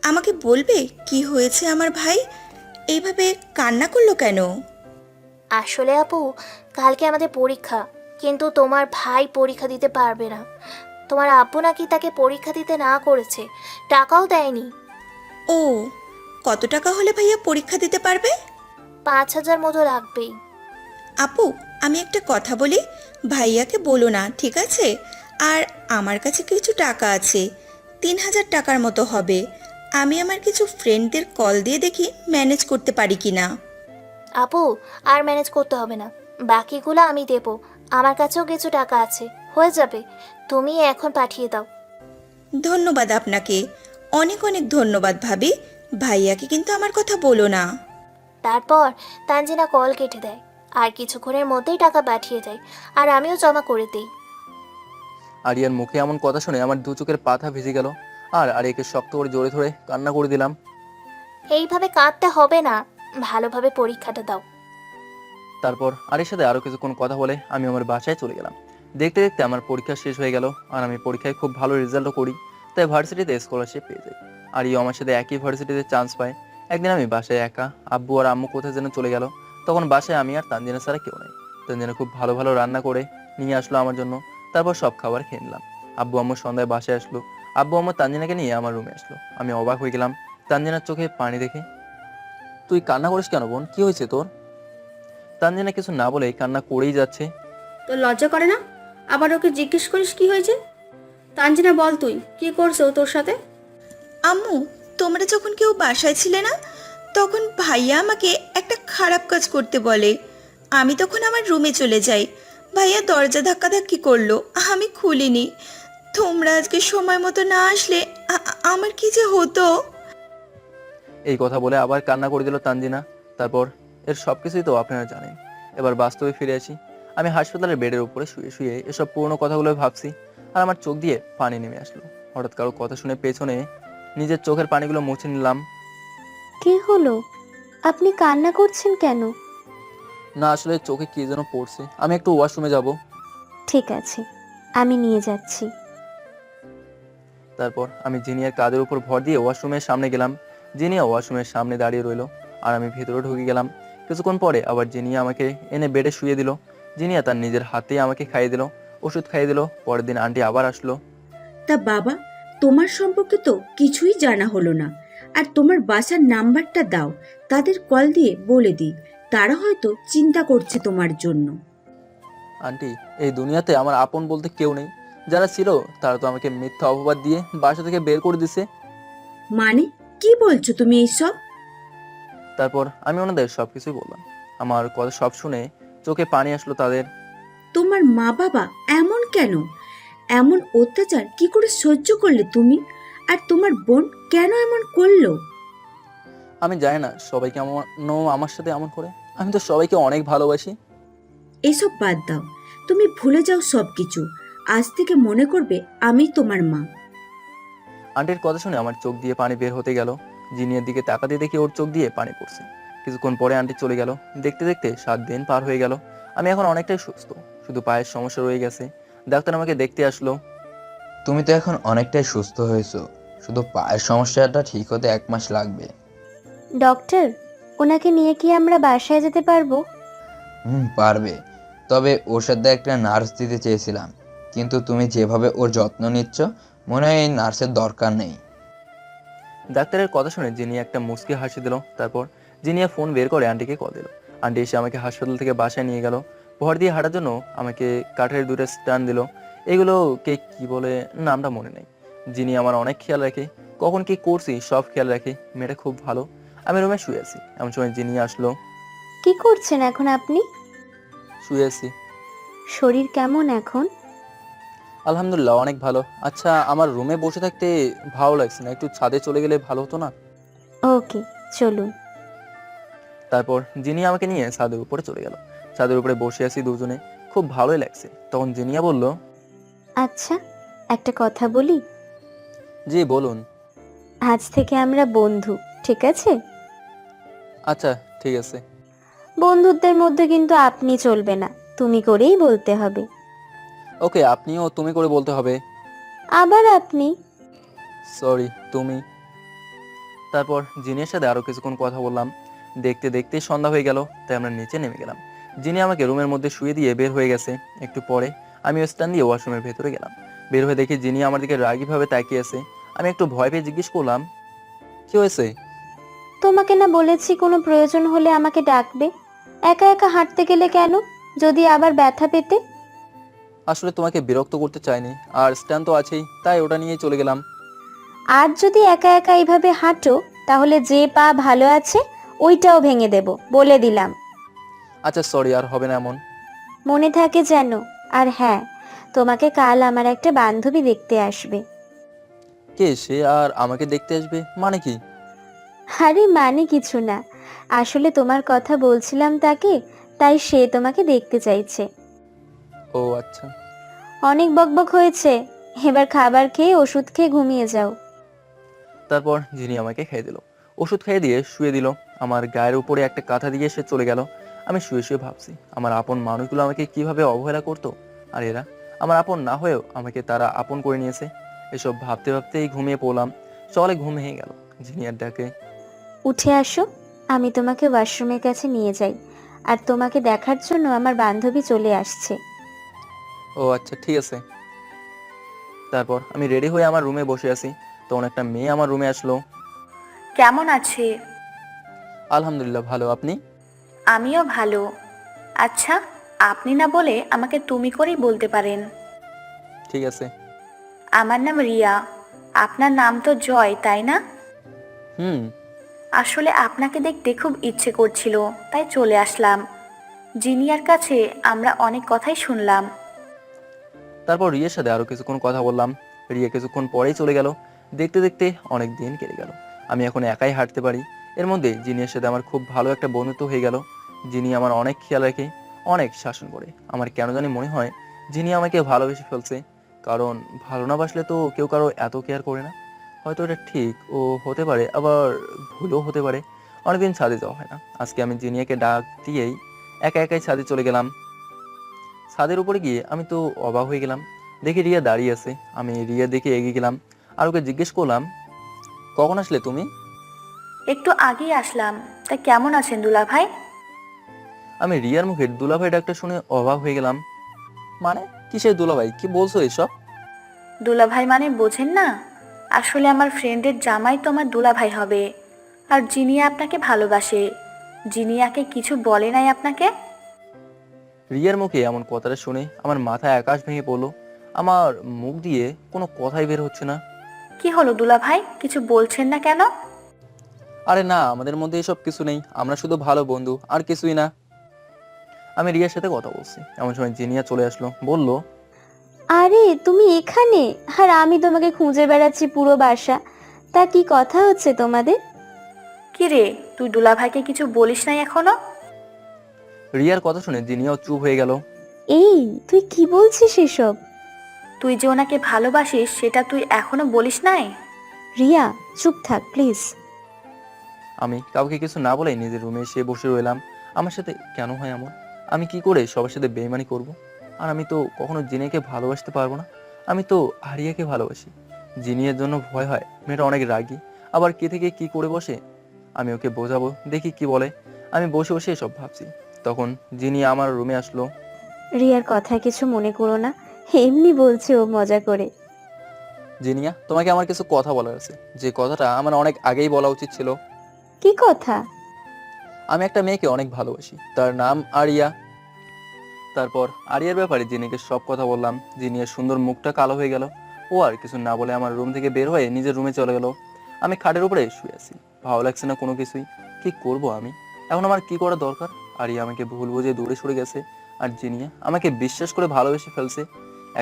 আমাকে বলবে কি হয়েছে আমার ভাই এইভাবে কান্না করলো কেন? আসলে আপু, কালকে আমাদের পরীক্ষা, কিন্তু তোমার ভাই পরীক্ষা দিতে পারবে না। তোমার আব্বু নাকি তাকে পরীক্ষা দিতে না করেছে, টাকাও দেয়নি। ও, কত টাকা হলে ভাইয়া পরীক্ষা দিতে পারবে? 5,000 মতো লাগবেই। আপু, আমি একটা কথা বলি, ভাইয়াকে বলো না, ঠিক আছে? আর আমার কাছে কিছু টাকা আছে, 3,000 টাকার মতো হবে। আমি আমার কিছু ফ্রেন্ডদের কল দিয়ে দেখি ম্যানেজ করতে পারি কি না। আপু, আর ম্যানেজ করতে হবে না, বাকিগুলো আমি দেব। আমার কাছেও কিছু টাকা আছে, হয়ে যাবে। তুমি এখন পাঠিয়ে দাও। ধন্যবাদ আপনাকে, অনেক অনেক ধন্যবাদ ভাবি। ভাইয়াকে কিন্তু আমার কথা বলো না। তারপর তানজিনা কল কেটে দেয়, আর কিছুক্ষণের মধ্যেই টাকা পাঠিয়ে দেয়, আর আমিও জমা করে দিই। আরিয়ার মুখে এমন কথা শুনে আমার দু চোখের পাতা ভিজে গেল, আর আরিয়াকে শক্ত করে জোরে ধরে কান্না করে দিলাম। এইভাবে কাঁদতে হবে না, ভালোভাবে পরীক্ষাটা দাও। তারপর আরিয়ার সাথে আরো কিছুক্ষণ কথা বলে আমি আমার বাসায় চলে গেলাম। দেখতে দেখতে আমার পরীক্ষা শেষ হয়ে গেল, আর আমি পরীক্ষায় খুব ভালো রেজাল্টও করি, তাই ভার্সিটিতে স্কলারশিপ পেয়ে যাই। আরিয়া আমার সাথে একই ভার্সিটিতে চান্স পায়। একদিন আমি বাসায় একা, আব্বু আর আম্মু কোথায় যেন চলে গেল। তখন বাসায় আমি আর তানজিনা ছাড়া কেউ নেই। তানজিনা খুব ভালো ভালো রান্না করে নিয়ে আসলো আমার জন্য। তারপর সব খাবার খেয়ে নিলাম। আব্বু আম্মু সন্ধ্যায় বাসায় আসলো। আব্বু আম্মু তানজিনাকে নিয়ে আমার রুমে আসলো। আমি অবাক হয়ে গেলাম তানজিনার চোখে পানি দেখে। তুই কান্না করিস কেন বোন, কি হয়েছে তোর? তানজিনা কিছু না বলে কান্না করেই যাচ্ছে। তোর লজ্জা করে না? আবার ওকে জিজ্ঞেস করিস কি হয়েছে? তানজিনা, বল তুই কি করছো তোর সাথে? আম্মু, তোমরা যখন কেউ বাসায় ছিলে না, তখন ভাইয়া আমাকে একটা খারাপ কাজ করতে বলে। আমি তখন আমার রুমে চলে যাই। ভাইয়া দরজা ধাক্কাধাক্কি করলো, আমি খুলিনি। তোমরা আজকে সময় মতো না আসলে আমার কি যে হতো। এই কথা বলে আবার কান্না করে দিল তানজিনা। তারপর এর সবকিছুই তো আপনারা জানেন। এবার বাস্তবে ফিরে আসি। আমি হাসপাতালের বেডের উপরে শুয়ে শুয়ে এসব পুরনো কথাগুলো ভাবছি, আর আমার চোখ দিয়ে পানি নেমে আসলো। হঠাৎ কারো কথা শুনে পেছনে নিজের চোখের পানিগুলো মুছে নিলাম। কি হলো? আপনি কান্না করছেন কেন? না, আসলে চোখে কি যেন পড়ছে, আমি একটু ওয়াশরুমে যাব। ঠিক আছে, আমি নিয়ে যাচ্ছি। তারপর আমি জিনিয়ার কাঁধের উপর ভর দিয়ে ওয়াশরুমের সামনে গেলাম। জিনিয়া ওয়াশরুমের সামনে দাঁড়িয়ে রইলো, আর আমি ভেতরে ঢুকে গেলাম। কিছুক্ষণ পরে আবার জিনিয়া আমাকে এনে বেডে শুয়ে দিল। জিনিয়া তার নিজের হাতেই আমাকে খাইয়ে দিল, ওষুধ খাইয়ে দিল। পরের দিন আন্টি আবার আসলো। তা বাবা, তোমার সম্পর্কে তো কিছুই জানা হলো না। আর তোমার বাসার নাম্বারটা দাও, তাদের কল দিয়ে বলে দিই, তারা হয়তো চিন্তা করছে তোমার জন্য। আন্টি, এই দুনিয়াতে আমার আপন বলতে কেউ নেই। যারা ছিল তারা তো আমাকে মিথ্যা অপবাদ দিয়ে বাসা থেকে বের করে দিছে। মানে কি বলছো তুমি এইসব? তারপর আমি ওনাদের সবকিছুই বললাম। আমার কথা সব শুনে চোখে পানি আসলো তাদের। তোমার মা বাবা এমন কেন? এমন অত্যাচার কি করে সহ্য করলে তুমি? আর তোমার বোন কেন এমন করলো? আমি জানি না সবাইকে আমার সাথে এমন করে। আমি তো সবাইকে অনেক ভালোবাসি। এসব বাদ দাও, তুমি ভুলে যাও সব কিছু। আজ থেকে মনে করবে আমি তোমার মা। আন্টির কথা শুনে আমার চোখ দিয়ে পানি বের হতে গেল। জিনিয়ার দিকে তাকাতে দেখি ওর চোখ দিয়ে পানি পড়ছে। কিছুক্ষণ পরে আন্টি চলে গেল। দেখতে দেখতে 7 দিন পার হয়ে গেল। আমি এখন অনেকটাই সুস্থ, শুধু পায়ের সমস্যা রয়ে গেছে। ডাক্তার আমাকে দেখতে আসলো। তুমি তো এখন অনেকটাই সুস্থ হয়েছো, শুধু পায়ের সমস্যাটা ঠিক হতে 1 মাস লাগবে। ডক্টর, ওনাকে নিয়ে কি আমরা বাসায় যেতে পারবো? পারবে, তবে ওর সাথে একটা নার্স দিতে চেয়েছিলাম, কিন্তু তুমি যেভাবে ওর যত্ন নিচ্ছ মনে হয় এই নার্সের দরকার নেই। ডাক্তারের কথা শুনে জিনিয়া একটা মুচকি হাসি দিল। তারপর জিনিয়া ফোন বের করে আন্টিকে কল দিল। আন্টি এসে আমাকে হাসপাতাল থেকে বাসায় নিয়ে গেল। ভর দিয়ে হাঁটার জন্য আমাকে কাঠের 2টা স্ট্যান্ড দিল। এগুলো কে কি বলে নামটা মনে নেই। জিনি আমার অনেক খেয়াল রাখে, কখন কি করছি সব খেয়াল রাখে। মেয়েটা খুব ভালো। আমি রুমে শুয়ে আছি, এমন সময় জিনি আসলো। কি করছেন এখন আপনি? শুয়ে আছি। শরীর কেমন এখন? আলহামদুলিল্লাহ অনেক ভালো। আচ্ছা, আমার রুমে বসে থাকতে ভালো লাগছে না, একটু ছাদে চলে গেলে ভালো হতো না? ওকে, চলুন। তারপর জিনি আমাকে নিয়ে ছাদের উপরে চলে গেল। ছাদের উপরে বসে আছি দুজনে, খুব ভালোই লাগছে। তখন জিনিয়া বলল, আচ্ছা, একটা কথা বলি। জি বলুন। আজ থেকে আমরা বন্ধু, ঠিক আছে? আচ্ছা ঠিক আছে। বন্ধুত্বের মধ্যে কিন্তু আপনি চলবে না, তুমি করেই বলতে হবে। ওকে, আপনিও তুমি করে বলতে হবে। আবার আপনি? সরি, তুমি। তারপর জিনিয়ার সাথে আরো কিছুক্ষণ কথা বললাম। দেখতে দেখতে সন্ধ্যা হয়ে গেল, তাই আমরা নিচে নেমে গেলাম। জিনি আমাকে রুমের মধ্যে শুয়ে দিয়ে বের হয়ে গেছে। একটু পরে আমি স্ট্যান্ড দিয়ে ওয়াশরুমের ভেতরে গেলাম। বের হয়ে দেখি জিনি আমার দিকে রাগীভাবে তাকিয়ে আছে। আমি একটু ভয় পেয়ে জিজ্ঞেস করলাম, কি হয়েছে? তোমাকে না বলেছি কোনো প্রয়োজন হলে আমাকে ডাকবে? একা একা হাঁটতে গেলে কেন, যদি আবার ব্যথা পেতে? আসলে তোমাকে বিরক্ত করতে চাইনি, আর স্ট্যান্ড তো আছেই, তাই ওটা নিয়েই চলে গেলাম। আর যদি একা একা এইভাবে হাঁটো, তাহলে যে পা ভালো আছে ওইটাও ভেঙে দেব, বলে দিলাম। আচ্ছা সরি, আর হবে না এমন। মনে থাকে যেন। আর হ্যাঁ, তোমাকে কাল আমার একটা বান্ধবী দেখতে আসবে। কে সে আর আমাকে দেখতে আসবে, মানে কি? আরে মানে কিছু না, আসলে তোমার কথা বলছিলাম তাকে, তাই সে তোমাকে দেখতে চাইছে। ও আচ্ছা। অনেক বকবক হয়েছে, এবার খাবার খেয়ে ওষুধ খেয়ে ঘুমিয়ে যাও। তারপর যিনি আমাকে খেয়ে দিল, ওষুধ খেয়ে দিয়ে শুয়ে দিল। আমার গায়ের উপরে একটা কাঁথা দিয়ে সে চলে গেল। আমি শুয়ে শুয়ে ভাবছি, আমার আপন মানুষগুলো আমাকে কিভাবে অবহেলা করতো, আর এরা আমার আপন না হয়েও আমাকে তারা আপন করে নিয়েছে। এসব ভাবতে ভাবতেই ঘুমিয়ে পড়লাম। সকালে ঘুম ভেঙে গেল জিনিয়ার ডাকে। উঠে আসো, আমি তোমাকে ওয়াশরুমের কাছে নিয়ে যাই, আর তোমাকে দেখার জন্য আমার বান্ধবী চলে আসছে। ও আচ্ছা ঠিক আছে। তারপর আমি রেডি হয়ে আমার রুমে বসে আছি, তখন একটা মেয়ে আমার রুমে আসলো। কেমন আছে? আলহামদুলিল্লাহ ভালো, আপনি? আমিও ভালো। আচ্ছা, আপনি না বলে আমাকে তুমি করেই বলতে পারেন। ঠিক আছে। আমার নাম রিয়া। আপনার নাম তো জয়, তাই না? হুম। আসলে আপনাকে দেখতে খুব ইচ্ছে করছিল, তাই চলে আসলাম। জিনিয়ার কাছে আমরা অনেক কথাই শুনলাম। তারপর রিয়ার সাথে আরো কিছুক্ষণ কথা বললাম। রিয়া কিছুক্ষণ পরেই চলে গেল। দেখতে দেখতে অনেক দিন কেটে গেল। আমি এখন একাই হাঁটতে পারি। এর মধ্যে জিনিয়ার সাথে আমার খুব ভালো একটা বন্ধুত্ব হয়ে গেল। যিনি আমার অনেক খেয়াল রাখে, অনেক শাসন করে। আমার কেন জানি মনে হয় যিনি আমাকে ভালোবেসে ফেলছে, কারণ ভালো না বাসলে তো কেউ কারো এত কেয়ার করে না। হয়তো এটা ঠিক ও হতে পারে, আবার ভুলও হতে পারে। অনেকদিন ছাদে যাওয়া হয় না। আজকে আমি জিনিয়াকে ডাক দিয়েই একা একাই ছাদে চলে গেলাম। ছাদের উপরে গিয়ে আমি তো অবাক হয়ে গেলাম। দেখি রিয়া দাঁড়িয়ে আছে। আমি রিয়া দেখে এগিয়ে গেলাম আর ওকে জিজ্ঞেস করলাম, কখন আসলে তুমি? একটু আগেই আসলাম। তা কেমন আছেন দুলা ভাই? আমি রিয়ার মুখে দুলাভাই ডাকটা শুনে অবাক হয়ে গেলাম। মানে কিসের দুলাভাই, কি বলছো এসব? দুলা ভাই মানে বোঝেন না? আসলে আমার ফ্রেন্ডের জামাই তো আমার দুলা ভাই হবে। আর জিনিয়া আপনাকে ভালোবাসে। জিনিয়াকে কিছু বলে নাই আপনাকে? রিয়ার মুখে এমন কথাটা শুনে আমার মাথায় আকাশ ভেঙে পড়লো। আমার মুখ দিয়ে কোনো কথাই বের হচ্ছে না। কি হলো দুলা ভাই, কিছু বলছেন না কেন? আরে না, আমাদের মধ্যে এসব কিছু নেই, আমরা শুধু ভালো বন্ধু, আর কিছুই না। আমি রিয়ার সাথে কথা বলছি, এমন সময় জিনিয়া চলে আসলো, বলল, আরে তুমি এখানে, আর আমি তোমাকে খুঁজে বেড়াচ্ছি পুরো বাসা। তা কি কথা হচ্ছে তোমাদের? কি রে, তুই দুলাভাইকে কিছু বলিস নাই এখনো? রিয়ার কথা শুনে জিনিয়াও চুপ হয়ে গেল। এই তুই কি বলছিস এসব? তুই যে ওনাকে ভালোবাসিস সেটা তুই এখনো বলিস নাই? রিয়া চুপ থাক প্লিজ। আমি কাউকে কিছু না বলেই নিজের রুমে এসে বসে রইলাম। আমার সাথে কেন হয় এমন? আমি কি করে সবার সাথে বেইমানি করব? আর আমি তো কখনো জিনিয়াকে ভালোবাসতে পারবো না। আমি তো আরিয়াকে ভালোবাসি। জিনিয়ার জন্য ভয় হয়, মেয়েটা অনেক রাগী, আবার কে থেকে কি করে বসে। আমি ওকে বোঝাবো, দেখি কি বলে। আমি বসে বসে এসব ভাবছি, তখন জিনিয়া আমার রুমে আসলো। রিয়ার কথায় কিছু মনে করো না, এমনি বলছে ও মজা করে। জিনিয়া, তোমাকে আমার কিছু কথা বলার আছে, যে কথাটা আমার অনেক আগেই বলা উচিত ছিল। কি কথা? আমি একটা মেয়েকে অনেক ভালোবাসি, তার নাম আরিয়া। তারপর আরিয়ার ব্যাপারে জিনিকে সব কথা বললাম। জিনিয়ার সুন্দর মুখটা কালো হয়ে গেল। ও আর কিছু না বলে আমার রুম থেকে বের হয়ে নিজের রুমে চলে গেল। আমি খাটের উপরে শুয়ে আছি, ভালো লাগছে না কোনো কিছুই। কি করব আমি এখন? আমার কি করা দরকার? আরিয়া আমাকে ভুল বুঝে দূরে সরে গেছে, আর জিনিয়া আমাকে বিশ্বাস করে ভালোবেসে ফেলছে।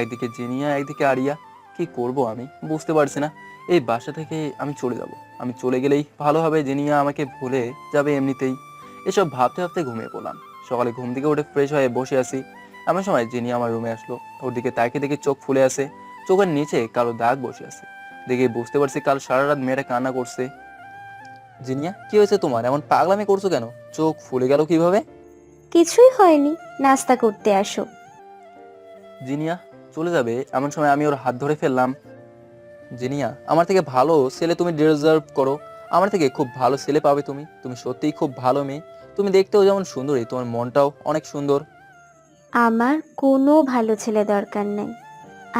একদিকে জিনিয়া, একদিকে আরিয়া। কি করব আমি বুঝতে পারছি না। এই বাসা থেকে আমি চলে যাব। আমি চলে গেলেই ভালো হবে, জিনিয়া আমাকে ভুলে যাবে এমনিতেই। এসব ভাবতে ভাবতে ঘুমিয়ে পড়লাম। সকালে ঘুম থেকে উঠে ফ্রেশ হয়ে বসে আছি, এমন সময় জিনিয়া আমার রুমে আসলো। ওর দিকে তাকিয়ে দেখে চোখ ফুলে আছে, চোখের নিচে কালো দাগ বসে আছে। দেখে বুঝতে পারছি কাল সারা রাত মেয়েটা কান্না করছে। জিনিয়া, কি হয়েছে তোমার? এমন পাগলামি করছো কেন? চোখ ফুলে গেল কিভাবে? কিছুই হয়নি, নাস্তা করতে আসো। জিনিয়া চলে যাবে এমন সময় আমি ওর হাত ধরে ফেললাম। জিনিয়া, আমার থেকে ভালো ছেলে তুমি ডিজার্ভ করো। আমার থেকে খুব ভালো ছেলে পাবে তুমি। তুমি সত্যিই খুব ভালো মেয়ে। তুমি দেখতেও যেমন সুন্দরী, তোমার মনটাও অনেক সুন্দর। আমার কোনো ভালো ছেলে দরকার নাই,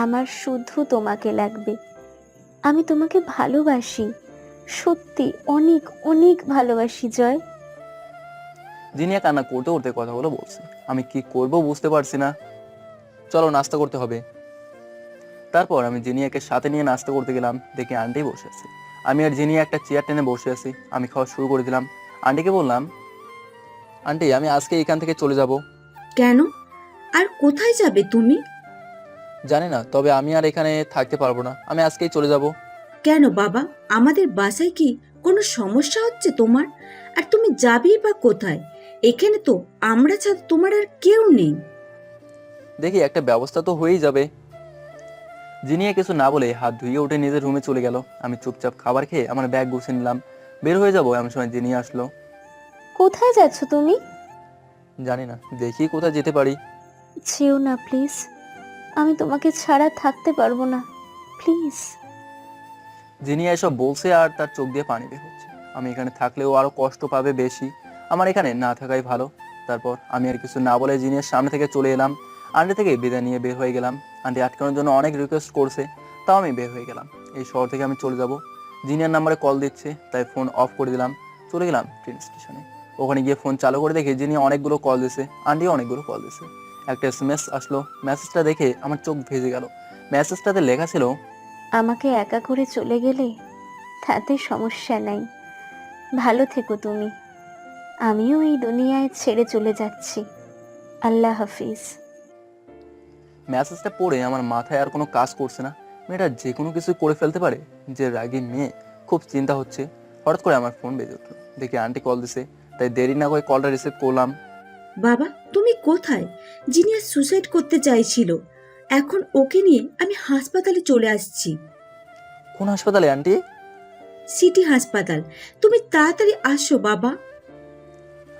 আমার শুধু তোমাকে লাগবে। আমি তোমাকে ভালোবাসি, সত্যি অনেক অনেক ভালোবাসি জয়। জিনিয়া কান্না করতে করতে কথাগুলো বলছে। আমি কি করব বুঝতে পারছি না। চলো নাস্তা করতে হবে। তারপর আমি জিনিয়াকে সাথে নিয়ে নাস্তা করতে গেলাম। দেখে আন্টি বসে আছে। আমি আর জিনিয়া একটা চেয়ার টেনে বসে আছি। আমি খাওয়া শুরু করে দিলাম। আন্টিকে বললাম, আন্টি আমি আজকে এখান থেকে চলে যাব। কেন? আর কোথায় যাবে তুমি? জানি না, তবে আমি আর এখানে থাকতে পারবো না। আমি আজকেই চলে যাব। কেন বাবা, আমাদের বাসায় কি কোনো সমস্যা হচ্ছে তোমার? আর তুমি যাবেই বা কোথায়? এখানে তো আমরা ছাড়া তোমার আর কেউ নেই। দেখি একটা ব্যবস্থা তো হয়েই যাবে। জিনিয়া কিছু না বলে হাত ধুয়ে উঠে নিজের রুমে চলে গেল। আমি চুপচাপ খাবার খেয়ে আমার ব্যাগ গুছিয়ে নিলাম, বের হয়ে যাবো। এমন সময় জিনিয়া আসলো। কোথায় যাচ্ছ তুমি? জানি না, দেখি কোথায় যেতে পারি। যেও না প্লিজ, আমি তোমাকে ছাড়া থাকতে পারবো না, প্লিজ। জিনিয়া এসব বলছে আর তার চোখ দিয়ে পানি বের হচ্ছে। আমি এখানে থাকলেও আরো কষ্ট পাবে বেশি। আমার এখানে না থাকাই ভালো। তারপর আমি আর কিছু না বলে জিনিয়ার সামনে থেকে চলে এলাম। আন্টি থেকে বিদায় নিয়ে বের হয়ে গেলাম। আন্টি আটকানোর জন্য অনেক রিকোয়েস্ট করছে, তাও আমি বের হয়ে গেলাম। এই শহর থেকে আমি চলে যাব। জিনিয়ার নাম্বারে কল দিচ্ছে, তাই ফোন অফ করে দিলাম। চলে গেলাম ট্রেন স্টেশনে। ওখানে গিয়ে ফোন চালু করে দেখি জিনিয়া অনেকগুলো কল দিছে, আন্টিও অনেকগুলো কল দিছে। একটা এসএমএস আসলো। মেসেজটা দেখে আমার চোখ ভেজে গেল। মেসেজটাতে লেখা ছিল, আমাকে একা করে চলে গেলে তাতে সমস্যা নাই, ভালো থেকো তুমি। আমিও এই দুনিয়ায় ছেড়ে চলে যাচ্ছি, আল্লাহ হাফিজ। মেসেজটা পড়ে আমার মাথায় আর কোনো কাজ করছে না। মেয়েটা যে কোনো কিছু করে ফেলতে পারে। যে রাগী মেয়ে, খুব চিন্তা হচ্ছে। হঠাৎ করে আমার ফোন বেজে উঠলো। দেখি আন্টি কল দিছে, তাই দেরি না করে কলটা রিসিভ করলাম। বাবা, তুমি কোথায়? জিনিয়া সুসাইড করতে চাইছিল, এখন ওকে নিয়ে আমি হাসপাতালে চলে আসছি। কোন হাসপাতালে আন্টি? সিটি হাসপাতাল। তুমি তাড়াতাড়ি আসো বাবা।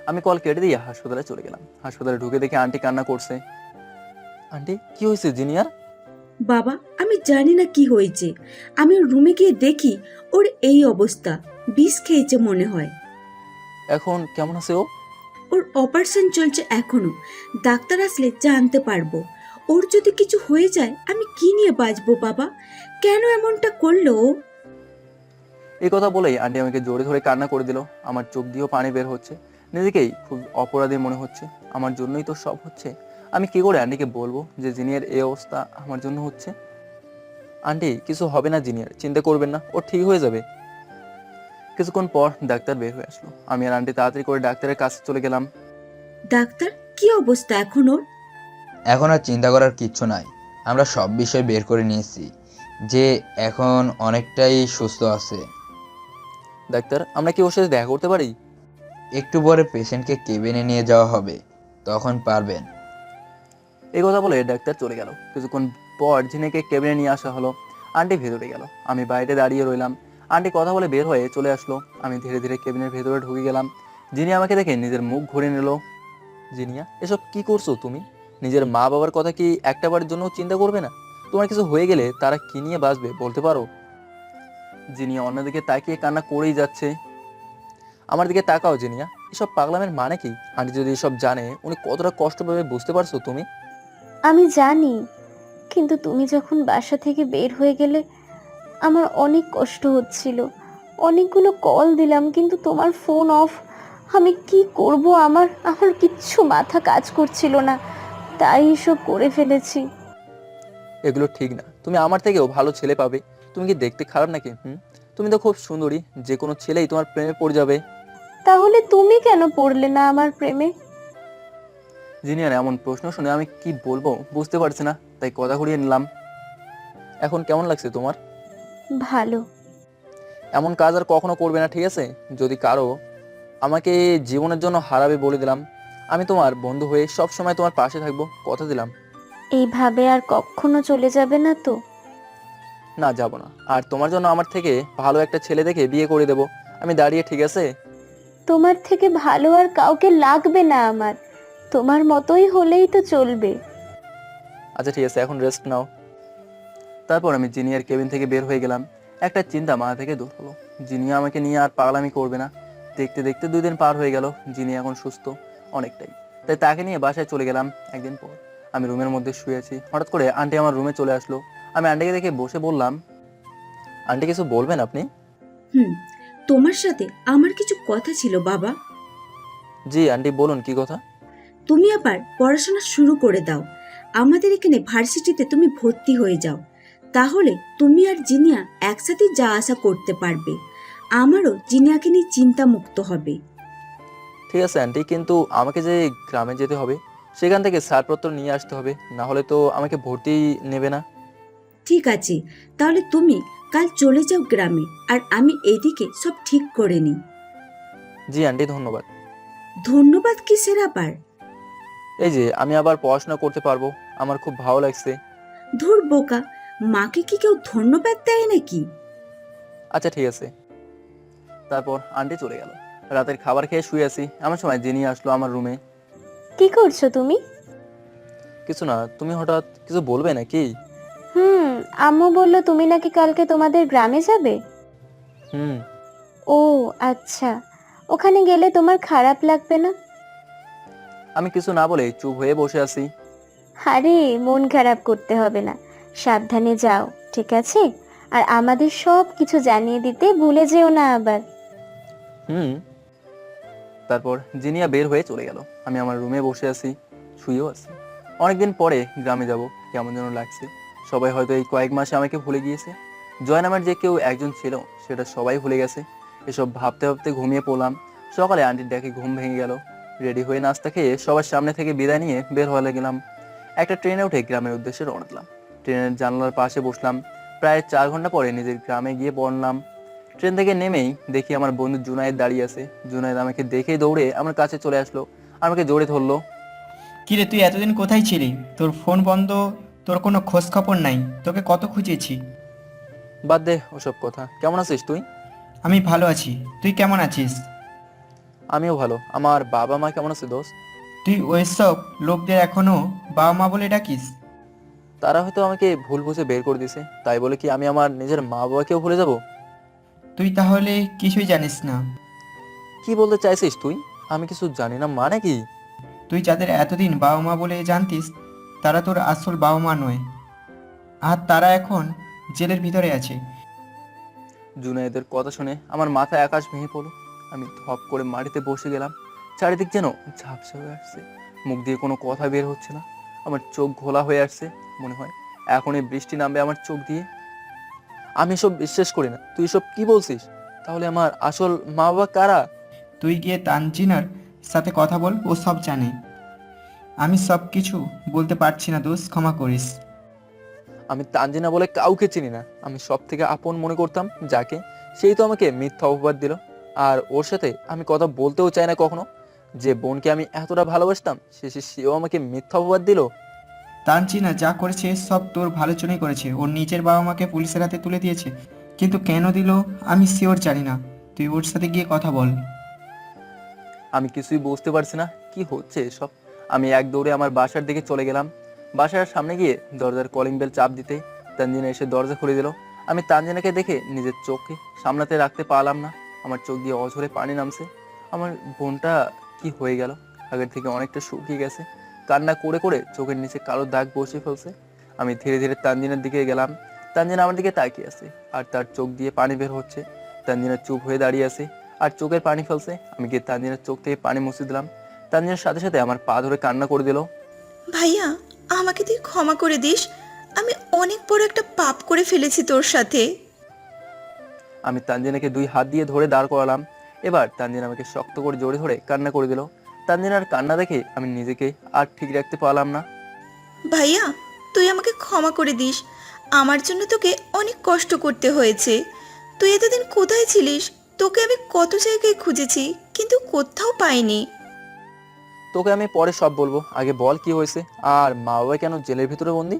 আমি কল কেটে দিয়ে হাসপাতালে চলে গেলাম। হাসপাতালে ঢুকে দেখি আন্টি কান্না করছে। আন্টি কি হয়েছে জিনিয়ার? বাবা, আমি জানি না কি হয়েছে। আমি ওর রুমে গিয়ে দেখি ওর এই অবস্থা, বিষ খেয়েছে মনে হয়। এখন কেমন আছে ও? ওর অপারেশন চলছে এখনো, ডাক্তার আসলে জানতে পারবো। ওর যদি কিছু হয়ে যায় আমি কি নিয়ে বাঁচবো বাবা? কেন এমনটা করলো ও? এই কথা বলেই আন্টি আমাকে জোরে ধরে কান্না করে দিল। আমার চোখ দিয়েও পানি বের হচ্ছে। নিজেকেই খুব অপরাধী মনে হচ্ছে। আমার জন্যই তো সব হচ্ছে। আমি কি করে আন্টিকে বলবো যে জিনিয়ার এই অবস্থা আমার জন্য হচ্ছে? আন্টি কিছু হবে না জিনিয়ার, চিন্তা করবেন না, ও ঠিক হয়ে যাবে। কিছুক্ষণ পর ডাক্তার বের হয়ে আসলো। আমি আর আন্টি তাড়াতাড়ি করে ডাক্তারের কাছে চলে গেলাম। ডাক্তার, কি অবস্থা এখন ওর? এখন আর চিন্তা করার কিচ্ছু নাই। আমরা সব বিষয় বের করে নিয়েছি, যে এখন অনেকটাই সুস্থ আছে। ডাক্তার, আমরা কি ওর সাথে দেখা করতে পারি? একটু পরে পেশেন্টকে কেবিনে নিয়ে যাওয়া হবে, তখন পারবেন। এই কথা বলে ডাক্তার চলে গেল। কিছুক্ষণ পর ঝিনেকে কেবিনে নিয়ে আসা হলো। আন্টি ভেতরে গেল, আমি বাইরে দাঁড়িয়ে রইলাম। আন্টি কথা বলে বের হয়ে চলে আসলো। আমি ধীরে ধীরে কেবিনের ভেতরে ঢুকে গেলাম। জিনিয়া আমাকে দেখে নিজের মুখ ঘুরে নিল। জিনিয়া, এসব কি করছো তুমি? নিজের মা বাবার কথা কি একটাবারের জন্য চিন্তা করবে না? তোমার কিছু হয়ে গেলে তারা কি নিয়ে বাঁচবে বলতে পারো? জিনিয়া অন্যদিকে তাকিয়ে কান্না করেই যাচ্ছে। আমার দিকে তাকাও জিনিয়া, এসব পাগলামের মানে কি? আন্টি যদি এসব জানে উনি কতটা কষ্ট পাবে বুঝতে পারছো তুমি? আমি জানি, কিন্তু তুমি যখন বাসা থেকে বের হয়ে গেলে আমার অনেক কষ্ট হচ্ছিল। অনেকগুলো কল দিলাম কিন্তু তোমার ফোন অফ। আমি কি করব, আমার আমার কিচ্ছু মাথা কাজ করছিল না, তাই এসব করে ফেলেছি। এগুলো ঠিক না। তুমি আমার থেকেও ভালো ছেলে পাবে। তুমি কি দেখতে খারাপ নাকি? তুমি তো খুব সুন্দরী, যে কোনো ছেলেই তোমার প্রেমে পড়ে যাবে। তাহলে তুমি কেন পড়লে না আমার প্রেমে? জিনিয়ার এমন প্রশ্ন শুনে আমি কি বলবো বুঝতে পারছি না, তাই কথা ঘুরিয়ে নিলাম। এখন কেমন লাগছে তোমার? ভালো। এমন কাজ আর কখনো করবে না, ঠিক আছে? যদি কারো আমাকে জীবনের জন্য হারাবে বলে দিলাম। আমি তোমার বন্ধু হয়ে সব সময় তোমার পাশে থাকবো, কথা দিলাম। এইভাবে আর কখনো চলে যাবে না তো? না, যাব না। আর তোমার জন্য আমার থেকে ভালো একটা ছেলে দেখে বিয়ে করে দেবো। আমি দাঁড়িয়ে, ঠিক আছে? তোমার থেকে ভালো আর কাউকে লাগবে না আমার, তোমার মতোই হলেই তো চলবে। আচ্ছা ঠিক আছে, এখন রেস্ট নাও। তারপর আমি জিনিয়ার কেবিন থেকে বের হয়ে গেলাম। একটা চিন্তা মাথা থেকে দূর হলো, জিনিয়া আমাকে নিয়ে আর পাগলামি করবে না। দেখতে দেখতে 2 দিন পার হয়ে গেল। জিনিয়া এখন সুস্থ অনেকটাই, তাই তাকে নিয়ে বাসায় চলে গেলাম। একদিন পর আমি রুমের মধ্যে শুয়ে আছি, হঠাৎ করে আন্টি আমার রুমে চলে আসলো। আমি আন্টিকে দেখে বসে বললাম, আন্টি কিছু বলবেন আপনি? তোমার সাথে আমার কিছু কথা ছিল বাবা। জি আন্টি, বলুন কি কথা? তুমি আবার পড়াশোনা শুরু করে দাও, আমাদের এখানে ভার্সিটিতে তুমি ভর্তি হয়ে যাও, তাহলে তুমি আর জিনিয়া একসাথে যা আশা করতে পারবে। আমারও জিনিয়াকে নিয়ে চিন্তা মুক্ত হবে। ঠিক আছে আন্টি, কিন্তু আমাকে যে গ্রামে যেতে হবে, সেখান থেকে ছাড়পত্র নিয়ে আসতে হবে, না হলে তো আমাকে ভর্তি নেবে না। ঠিক আছে, তাহলে তুমি কাল চলে যাও গ্রামে, আর আমি এদিকে সব ঠিক করে নিই। জি আন্টি, ধন্যবাদ। ধন্যবাদ কিসের আবার? এই যে আমি আবার পড়াশোনা করতে পারবো, আমার খুব ভালো লাগছে। ধুর বোকা, মাকে কি কেউ ধন্যবাদ দেয় নাকি? আচ্ছা ঠিক আছে। তারপর আন্টি চলে গেল। রাতের খাবার খেয়ে শুয়ে আছি, এমন সময় জিনি আসলো আমার রুমে। কি করছো তুমি? কিছু না, তুমি হঠাৎ কিছু বলবে নাকি? আম্মু বললো তুমি নাকি কালকে তোমাদের গ্রামে যাবে। হুম। ও আচ্ছা, ওখানে গেলে তোমার খারাপ লাগবে না? আমি কিছু না বলে চুপ হয়ে বসে আছি। আরে মন খারাপ করতে হবে না, সাবধানে যাও, ঠিক আছে? আর আমাদের সব কিছু জানিয়ে দিতে ভুলে যেও না আবার। হুম। তারপর জিনিয়া বের হয়ে চলে গেল। আমি আমার রুমে বসে আছি, শুয়েও আছি। অনেকদিন পরে গ্রামে যাব, কেমন যেন লাগছে। সবাই হয়তো এই কয়েক মাসে আমাকে ভুলে গিয়েছে। জয় নামের যে কেউ একজন ছিল, সেটা সবাই ভুলে গেছে। এসব ভাবতে ভাবতে ঘুমিয়ে পড়লাম। সকালে আন্টির ডাকে ঘুম ভেঙে গেল। রেডি হয়ে নাস্তা খেয়ে সবার সামনে থেকে বিদায় নিয়ে বের হয়ে গেলাম। একটা ট্রেনে উঠে গ্রামের উদ্দেশ্যে রওনা দিলাম। ট্রেনের জানালার পাশে বসলাম। প্রায় 4 ঘন্টা পরে নিজের গ্রামে গিয়ে পড়লাম। ট্রেন থেকে নেমেই দেখি আমার বন্ধু জুনায়েদ দাঁড়িয়ে আছে। জুনায়েদ আমাকে দেখেই দৌড়ে আমার কাছে চলে আসলো, আমাকে জড়িয়ে ধরলো। কিরে, তুই এতদিন কোথায় ছিলি? তোর ফোন বন্ধ, তোর কোনো খোঁজ খবর নাই, তোকে কত খুঁজেছি। বাদ দে ওসব কথা, কেমন আছিস তুই? আমি ভালো আছি, তুই কেমন আছিস? আমিও ভালো। আমার বাবা মা কেমন আছে দোস্ত? তুই ওইসব লোকদের এখনো বাবা মা বলে ডাকিস? তারা হয়তো আমাকে ভুল বুঝে বের করে দিয়েছে, তাই বলে কি আমি আমার নিজের মা বাবাকেও ভুলে যাব? তুই তাহলে কিছুই জানিস না? কি বলতে চাইছিস তুই? আমি কিছু জানি না মানে কি? তুই যাদের এতদিন বাবা মা বলে জানতিস, তারা তোর আসল বাবা মা নয়, আর তারা এখন জেলের ভিতরে আছে। জুনায়েদের কথা শুনে আমার মাথায় আকাশ ভেঙে পড়লো। আমি ধপ করে মাটিতে বসে গেলাম। চারিদিক যেন ঝাপসা হয়ে আসছে, মুখ দিয়ে কোনো কথা বের হচ্ছে না। আমার চোখ ঘোলা হয়ে আসছে, মনে হয় এখনই বৃষ্টি নামবে আমার চোখ দিয়ে। আমি এসব বিশ্বাস করি না। তুই এসব কি বলছিস? তাহলে আমার আসল মা বাবা কারা? তুই গিয়ে তানজিনার সাথে কথা বল, ও সব জানে। আমি সব কিছু বলতে পারছি না দোস্ত, ক্ষমা করিস। আমি তানজিনা বলে কাউকে চিনি না। আমি সব থেকে আপন মনে করতাম যাকে, সেই তো আমাকে মিথ্যা অপবাদ দিল। আর ওর সাথে আমি কথা বলতেও চাই না কখনো। যে বোনকে আমি এতটা ভালোবাসতাম, শেষে সেও আমাকে মিথ্যা অপবাদ দিল। তানজিনা যা করেছে সব তোর ভালোর জন্যই করেছে। ওর নিজের বাবা মাকে পুলিশের হাতে তুলে দিয়েছে, কিন্তু কেন দিল আমি শিওর জানি না। তুই ওর সাথে গিয়ে কথা বল। আমি কিছুই বুঝতে পারছি না কি হচ্ছে এসব। আমি এক দৌড়ে আমার বাসার দিকে চলে গেলাম। বাসার সামনে গিয়ে দরজার কলিং বেল চাপ দিতে তানজিনা এসে দরজা খুলে দিল। আমি তানজিনাকে দেখে নিজের চোখকে সামলাতে রাখতে পারলাম না। আমার চোখ দিয়ে অঝরে পানি নামছে। আমার বোনটা কি হয়ে গেল? আগের থেকে অনেকটা শুকিয়ে গেছে। কান্না করে করে চোখের নিচে কালো দাগ বসে ফেলছে। আমি ধীরে ধীরে তানজিনার দিকে গেলাম। তানজিনা আমার দিকে তাকিয়ে আছে আর তার চোখ দিয়ে পানি বের হচ্ছে। তানজিনা চুপ হয়ে দাঁড়িয়ে আছে আর চোখের পানি ফেলছে। আমি গিয়ে তানজিনার চোখ থেকে পানি মুছে দিলাম। তানজিনার সাথে সাথে আমার পা ধরে কান্না করে দিল। ভাইয়া, আমাকে তুই ক্ষমা করে দিস। আমি অনেক বড় একটা পাপ করে ফেলেছি তোর সাথে। আমি তানজিনাকে 2 হাত দিয়ে ধরে দাঁড় করালাম। এবার তানজিনা আমাকে শক্ত করে জড়ে ধরে কান্না করে দিল। তানজিনার কান্না দেখে আমি নিজেকে আর ঠিক রাখতে পারলাম না। ভাইয়া, তুই আমাকে ক্ষমা করে দিস। আমার জন্য তোকে অনেক কষ্ট করতে হয়েছে। তুই এতদিন কোথায় ছিলিস? তোকে আমি কত জায়গায় খুঁজেছি, কিন্তু কোথাও পাইনি। তোকে আমি পরে সব বলবো, আগে বল কি হয়েছে আর মা বাবা কেন জেলের ভিতরে বন্দি?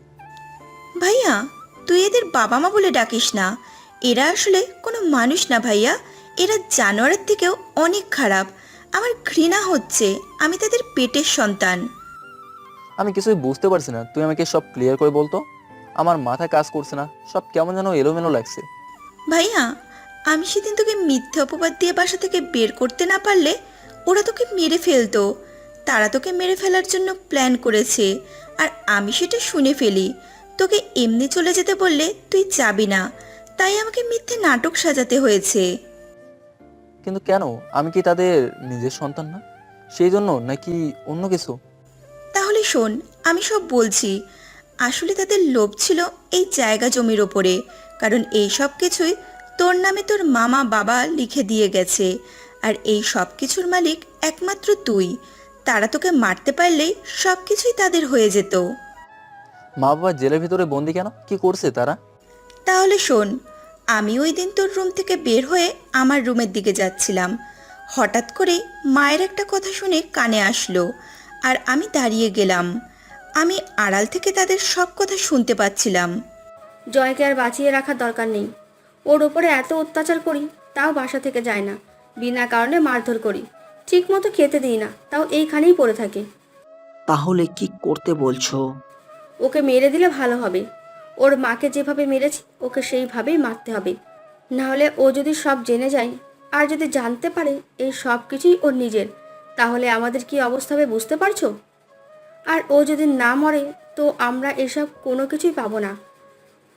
ভাইয়া, তুই এদের বাবা মা বলে ডাকিস না। এরা আসলে কোনো মানুষ না ভাইয়া। এরা জানোয়ারের থেকেও অনেক খারাপ। আমার ঘৃণা হচ্ছে। আমি তাদের পেটের সন্তান। আমি কিছুই বুঝতে পারছি না, তুই আমাকে সব ক্লিয়ার করে বলতো। আমার মাথা কাজ করছে না, সব কেমন যেন এলোমেলো লাগছে। ভাইয়া, আমি সেদিন তোকে মিথ্যে অপবাদ দিয়ে বাসা থেকে বের করতে না পারলে ওরা তোকে মেরে ফেলতো। তারা তোকে মেরে ফেলার জন্য প্ল্যান করেছে, আর আমি সেটা শুনে ফেলি। তোকে এমনি চলে যেতে বললে তুই যাবি না, তাই আমাকে মিথ্যে নাটক সাজাতে হয়েছে। কিন্তু কেন? আমি কি তাদের নিজের সন্তান না? সেই জন্য নাকি অন্য কিছু? তাহলে শোন, আমি সব বলছি। আসলে তাদের লোভ ছিল এই জায়গা জমির ওপরে, কারণ এই সব কিছুই তোর নামে তোর মামা বাবা লিখে দিয়ে গেছে, আর এই সব কিছুর মালিক একমাত্র তুই। তারা তোকে মারতে পারলেই সব কিছুই তাদের হয়ে যেত। মা বাবা জেলের ভিতরে বন্দি কেন? কি করছে তারা? তাহলে শোন, আমি ওই দিন তোর রুম থেকে বের হয়ে আমার রুমের দিকে যাচ্ছিলাম। হঠাৎ করে মায়ের একটা কথা শুনে কানে আসলো, আর আমি দাঁড়িয়ে গেলাম। আমি আড়াল থেকে তাদের সব কথা শুনতে পাচ্ছিলাম। জয়কে আর বাঁচিয়ে রাখার দরকার নেই। ওর ওপরে এত অত্যাচার করি, তাও বাসা থেকে যায় না। বিনা কারণে মারধর করি, ঠিক মতো খেতে দিই না, তাও এইখানেই পড়ে থাকে। তাহলে কি করতে বলছো? ওকে মেরে দিলে ভালো হবে। ওর মাকে যেভাবে মেরেছি ওকে সেইভাবেই মারতে হবে। নাহলে ও যদি সব জেনে যায়, আর যদি জানতে পারে এই সব কিছুই ওর নিজের, তাহলে আমাদের কি অবস্থা হবে বুঝতে পারছো? আর ও যদি না মরে তো আমরা এসব কোনো কিছুই পাবো না।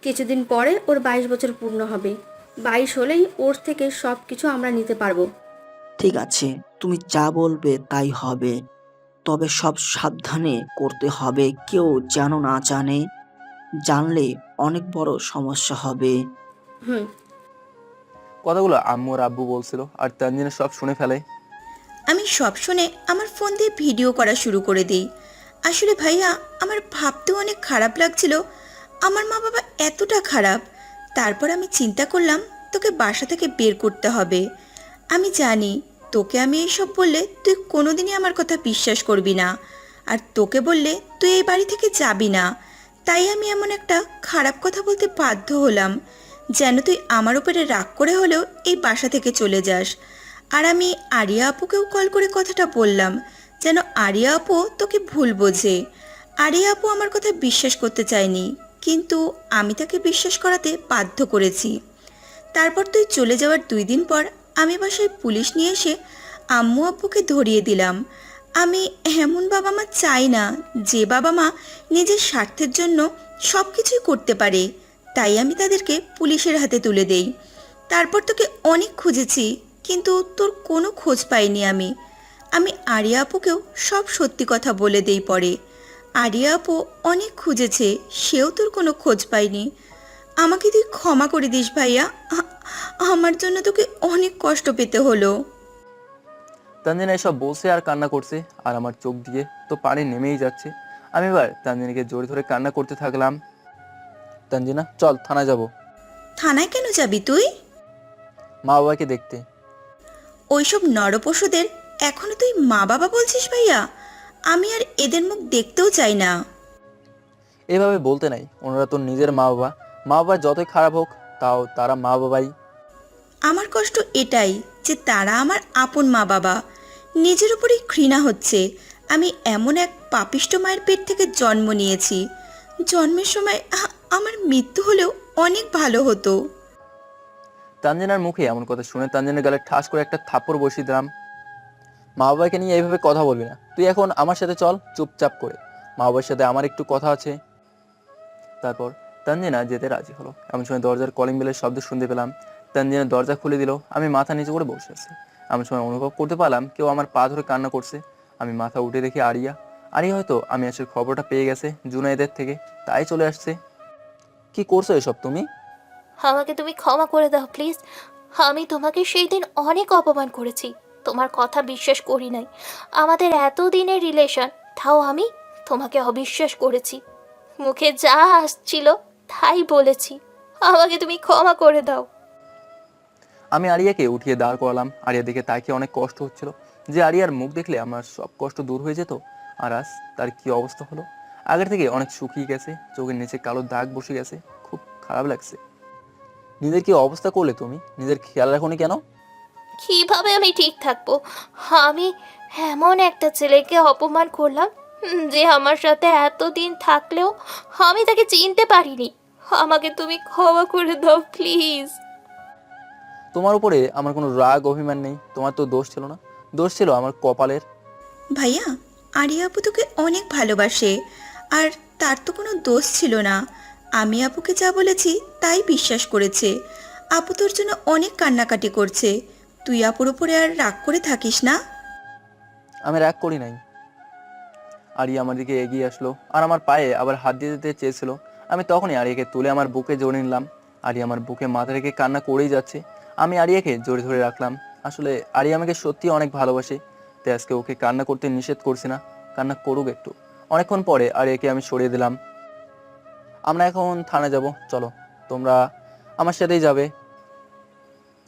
কিছুদিন পরে ওর 22 বছর পূর্ণ হবে। 22 হলেই ওর থেকে সব কিছু আমরা নিতে পারবো। ঠিক আছে, তুমি যা বলবে তাই হবে। তবে সব সাবধানে করতে হবে, কেউ যেন না জানে। জানলে অনেক বড় সমস্যা হবে। হুম। কথাগুলো আম্মু আর আব্বু বলছিল আর তানজিনা সব শুনে ফেলে। আমি সব শুনে আমার ফোন দিয়ে ভিডিও করা শুরু করে দিই। আসলে ভাইয়া, আমার ভাবতেও অনেক খারাপ লাগছিল আমার মা বাবা এতটা খারাপ। তারপর আমি চিন্তা করলাম তোকে বাসা থেকে বের করতে হবে। আমি জানি তোকে আমি এইসব বললে তুই কোনোদিনই আমার কথা বিশ্বাস করবি না, আর তোকে বললে তুই এই বাড়ি থেকে যাবি না। তাই আমি এমন একটা খারাপ কথা বলতে বাধ্য হলাম, যেন তুই আমার উপরে রাগ করে হলেও এই বাসা থেকে চলে যাস। আর আমি আরিয়া আপুকেও কল করে কথাটা বললাম, যেন আরিয়া আপু তোকে ভুল বোঝে। আরিয়া আপু আমার কথা বিশ্বাস করতে চায়নি, কিন্তু আমি তাকে বিশ্বাস করাতে বাধ্য করেছি। তারপর তুই চলে যাওয়ার 2 দিন পর আমি বাসায় পুলিশ নিয়ে এসে আম্মু আব্বুকে ধরিয়ে দিলাম। আমি এমন বাবা মা চাই না, যে বাবা মা নিজের স্বার্থের জন্য সব কিছুই করতে পারে। তাই আমি তাদেরকে পুলিশের হাতে তুলে দেই। তারপর তোকে অনেক খুঁজেছি, কিন্তু তোর কোনো খোঁজ পাইনি। আমি আরিয়া আপুকেও সব সত্যি কথা বলে দেই পরে। আরিয়া আপু অনেক খুঁজেছে, সেও তোর কোনো খোঁজ পায়নি। আমাকে তুই ক্ষমা করে দিস ভাইয়া। আমার জন্য তোকে অনেক কষ্ট পেতে হলো। তানজিনা এসব বলছে আর কান্না করছে, আর আমার চোখ দিয়ে তো পানি নেমেই যাচ্ছে। আমি এবার তানজিনাকে জোরে ধরে কান্না করতে থাকলাম। তানজিনা চল থানায় যাব, থানায় কেন যাবি তুই? মা বাবাকে দেখতে। ওইসব নরপশুদের এখনো তুই মা বাবা বলছিস ভাইয়া? আমি আর এদের মুখ দেখতেও চাই না। এভাবে বলতে নাই, ওনারা তোর নিজের মা বাবা। মা বাবা যতই খারাপ হোক তাও তারা মা বাবাই। আমার কষ্ট এটাই যে তারা আমার আপন মা বাবা। নিজের উপরেই ঘৃণা হচ্ছে। আমি এমন এক পাপিষ্ট মায়ের পেট থেকে জন্ম নিয়েছি। জন্মের সময় আমার মৃত্যু হলেও অনেক ভালো হতো। তানজিনার মুখে এমন কথা শুনে তানজিনের গালে ঠাস করে একটা থাপ্পড় বসিয়ে দিলাম। মা বাবাকে নিয়ে এইভাবে কথা বলবি না, তুই এখন আমার সাথে চল চুপচাপ করে, মা বাবার সাথে আমার একটু কথা আছে। তারপর তানজিনা যেতে রাজি হলো। এমন সময় দরজার কলিং বেলের শব্দ শুনতে পেলাম। তানজিনা দরজা খুলে দিল। আমি মাথা নিচু করে বসে আছি। এমন সময় অনুভব করতে পারলাম কেউ আমার পা ধরে কান্না করছে। আমি মাথা উঠে দেখি আরিয়া। আরিয়া হয়তো আমি আসার খবরটা পেয়ে গেছে জুনাইদের থেকে, তাই চলে আসছে। কি করছো এসব তুমি? আমাকে তুমি ক্ষমা করে দাও প্লিজ। আমি তোমাকে সেই দিন অনেক অপমান করেছি, তোমার কথা বিশ্বাস করি নাই। আমাদের এতদিনের রিলেশন, তাও আমি তোমাকে অবিশ্বাস করেছি। মুখে যা আসছিল তাই বলেছি। আমাকে তুমি ক্ষমা করে দাও। আমি আরিয়াকে উঠিয়ে দাঁড় করালাম। আরিয়া দেখে তাকে অনেক কষ্ট হচ্ছিল যে আরিয়ার মুখ দেখলে আমার সব কষ্ট দূর হয়ে যেত। আর আজ তার কি অবস্থা হলো, আগের থেকে অনেক শুকিয়ে গেছে, চোখের নিচে কালো দাগ বসে গেছে, খুব খারাপ লাগছে। নিজের কি অবস্থা করলে তুমি, নিজের খেয়াল রাখোনি কেন? কিভাবে আমি ঠিক থাকবো? আমি এমন একটা ছেলেকে অপমান করলাম যে আমার সাথে এতদিন থাকলেও আমি তাকে চিনতে পারিনি। আমাকে তুমি ক্ষমা করে দাও প্লিজ। তোমার উপরে আমার কোনো রাগ অভিমান নেই, তোমার তো দোষ ছিল না, দোষ ছিল আমার কপালের। ভাইয়া, আরিয়া আপু তোকে অনেক ভালোবাসে, আর তার তো কোনো দোষ ছিল না। আমি আপুকে যা বলেছি তাই বিশ্বাস করেছে। আপু তোর জন্য অনেক কান্নাকাটি করছে। তুই আপুর উপরে আর রাগ করে থাকিস না। আমি রাগ করি নাই। আরিয়া আমার দিকে এগিয়ে আসলো আর আমার পায়ে আবার হাত দিয়ে দিতে চেয়েছিল। আমি তখনই আরিয়াকে তুলে আমার বুকে জড়িয়ে নিলাম। আরিয়া আমার বুকে মাথা রেখে কান্না করেই যাচ্ছে। আমি আরিয়াকে জড়িয়ে ধরে রাখলাম। আসলে আরিয়া আমাকে সত্যি অনেক ভালোবাসে, তাই আজকে ওকে কান্না করতে নিষেধ করছি না, কান্না করুক একটু। অনেকক্ষণ পরে আরিয়াকে আমি সরিয়ে দিলাম। আমরা এখন থানায় যাব, চলো তোমরা আমার সাথেই যাবে।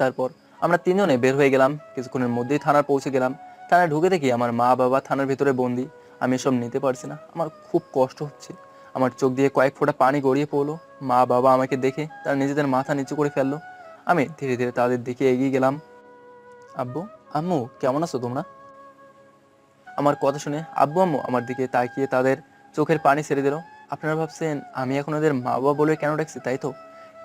তারপর আমরা তিনজনে বের হয়ে গেলাম। কিছুক্ষণের মধ্যেই থানার পৌঁছে গেলাম। থানায় ঢুকে দেখি আমার মা বাবা থানার ভিতরে বন্দি। আমি এসব নিতে পারছি না, আমার খুব কষ্ট হচ্ছে। আমার চোখ দিয়ে কয়েক ফোঁটা পানি গড়িয়ে পড়লো। মা বাবা আমাকে দেখে তারা নিজেদের মাথা নিচু করে ফেললো। আমি ধীরে ধীরে তাদের দিকে এগিয়ে গেলাম। আব্বু আম্মু কেমন আছো তোমরা? আমার কথা শুনে আব্বু আম্মু আমার দিকে তাকিয়ে তাদের চোখের পানি ছেড়ে দিল। আপনারা ভাবছেন আমি এখন ওদের মা বাবা বলে কেন ডাকছি, তাই তো?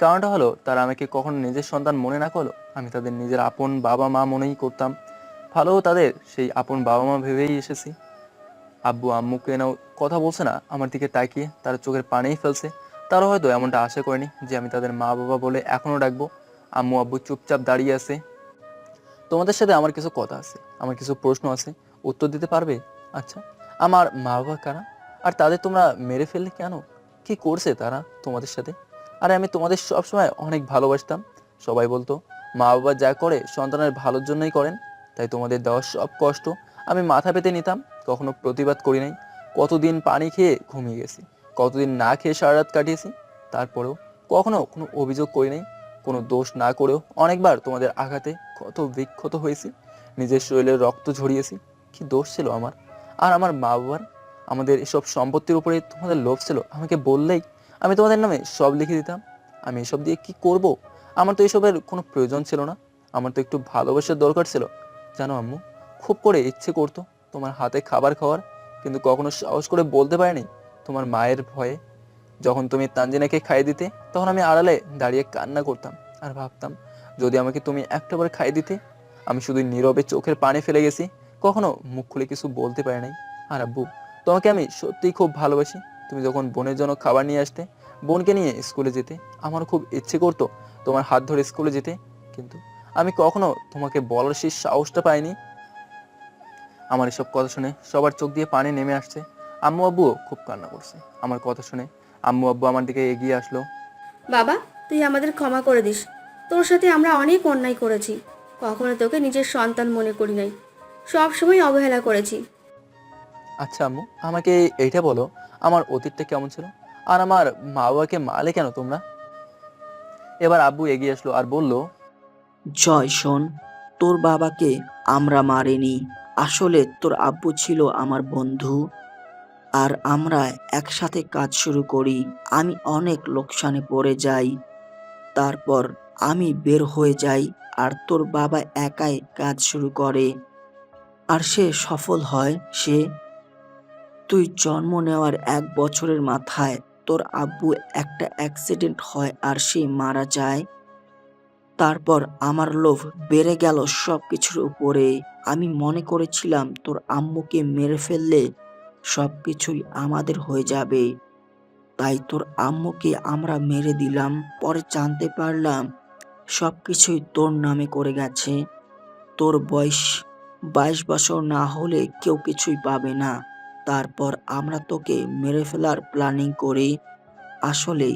কারণটা হলো তারা আমাকে কখনো নিজের সন্তান মনে না করলো, আমি তাদের নিজের আপন বাবা মা মনেই করতাম। ভালো তাদের সেই আপন বাবা মা ভেবেই এসেছি। আব্বু আম্মুকে নাও কথা বলছে না, আমার দিকে তাকিয়ে তারা চোখের পানিই ফেলছে। তারা হয়তো এমনটা আশা করেনি যে আমি তাদের মা বাবা বলে এখনো ডাকবো। আম্মু আব্বু চুপচাপ দাঁড়িয়ে আছে। তোমাদের সাথে আমার কিছু কথা আছে, আমার কিছু প্রশ্ন আছে, উত্তর দিতে পারবে? আচ্ছা, আমার মা বাবা কারা, আর তাদের তোমরা মেরে ফেললে কেন? কি করছে তারা তোমাদের সাথে? আরে আমি তোমাদের সবসময় অনেক ভালোবাসতাম। সবাই বলতো মা বাবা যা করে সন্তানের ভালোর জন্যই করেন, তাই তোমাদের দেওয়া সব কষ্ট আমি মাথা পেতে নিতাম, কখনো প্রতিবাদ করি নাই। কতদিন পানি খেয়ে ঘুমিয়ে গেছি, কতদিন না খেয়ে সারা রাত কাটিয়েছি, তারপরেও কখনো কোনো অভিযোগ করি নাই। কোনো দোষ না করেও অনেকবার তোমাদের আঘাতে কত বিক্ষত হয়েছি, নিজের শরীরে রক্ত ঝরিয়েছি। কি দোষ ছিল আমার আর আমার মা বাবার? আমাদের এসব সম্পত্তির উপরে তোমাদের লোভ ছিল, আমাকে বললেই আমি তোমাদের নামে সব লিখে দিতাম। আমি এসব দিয়ে কি করব? আমার তো এসবের কোনো প্রয়োজন ছিল না, আমার তো একটু ভালোবাসার দরকার ছিল। জানো আম্মু, খুব করে ইচ্ছে করতো তোমার হাতে খাবার খাওয়ার, কিন্তু কখনো সাহস করে বলতে পারিনি তোমার মায়ের ভয়ে। যখন তুমি তানজিনাকে খাইয়ে দিতে তখন আমি আড়ালে দাঁড়িয়ে কান্না করতাম আর ভাবতাম যদি আমাকে তুমি একটাবার খাইয়ে দিতে। আমি শুধু নীরবে চোখের পানি ফেলে গেছি, কখনো মুখ খুলে কিছু বলতে পারি নাই। আর আব্বু, তোমাকে আমি সত্যিই খুব ভালোবাসি। তুমি যখন বোনের জন্য খাবার নিয়ে আসতে, বোনকে নিয়ে স্কুলে যেতে, আমার খুব ইচ্ছে করতো তোমার হাত ধরে স্কুলে যেতে, কিন্তু আমি কখনো তোমাকে বলার সেই সাহসটা পাইনি। আমার এসব কথা শুনে সবার চোখ দিয়ে পানি নেমে আসছে। আম্মু আব্বুও খুব কান্না করছে। আমার কথা শুনে আম্মু আব্বু আমার দিকে এগিয়ে আসলো। বাবা, তুই আমাদের ক্ষমা করে দিস। তোর সাথে আমরা অনেক অন্যায় করেছি, কখনো তোকে নিজের সন্তান মনে করি নাই, সব সময় অবহেলা করেছি। আচ্ছা আম্মু, আমাকে এইটা বলো, আমার অতীতটা কেমন ছিল? আর আমার মা বাবাকে মারলে কেন তোমরা? এবার আব্বু এগিয়ে আসলো আর বলল, জয়, শোন, তোর বাবাকে আমরা মারিনি। আসলে তোর আব্বু ছিল আমার বন্ধু, আর আমরা একসাথে কাজ শুরু করি। আমি অনেক লোকসানে পড়ে যাই, তারপর আমি বের হয়ে যাই, আর তোর বাবা একাই কাজ শুরু করে, আর সে সফল হয়। তুই জন্ম নেওয়ার 1 বছরের মাথায় তোর আব্বু একটা অ্যাক্সিডেন্ট হয় আর সে মারা যায়। তারপর আমার লোভ বেড়ে গেল সবকিছুর উপরে। আমি মনে করেছিলাম তোর আম্মুকে মেরে ফেললে সবকিছুই আমাদের হয়ে যাবে, তাই তোর আম্মুকে আমরা মেরে দিলাম। পরে জানতে পারলাম সবকিছুই তোর নামে করে গেছে। তোর বয়স 22 বছর না হলে কেউ কিছুই পাবে না। তারপর আমরা তোকে মেরে ফেলার প্ল্যানিং করি। আসলে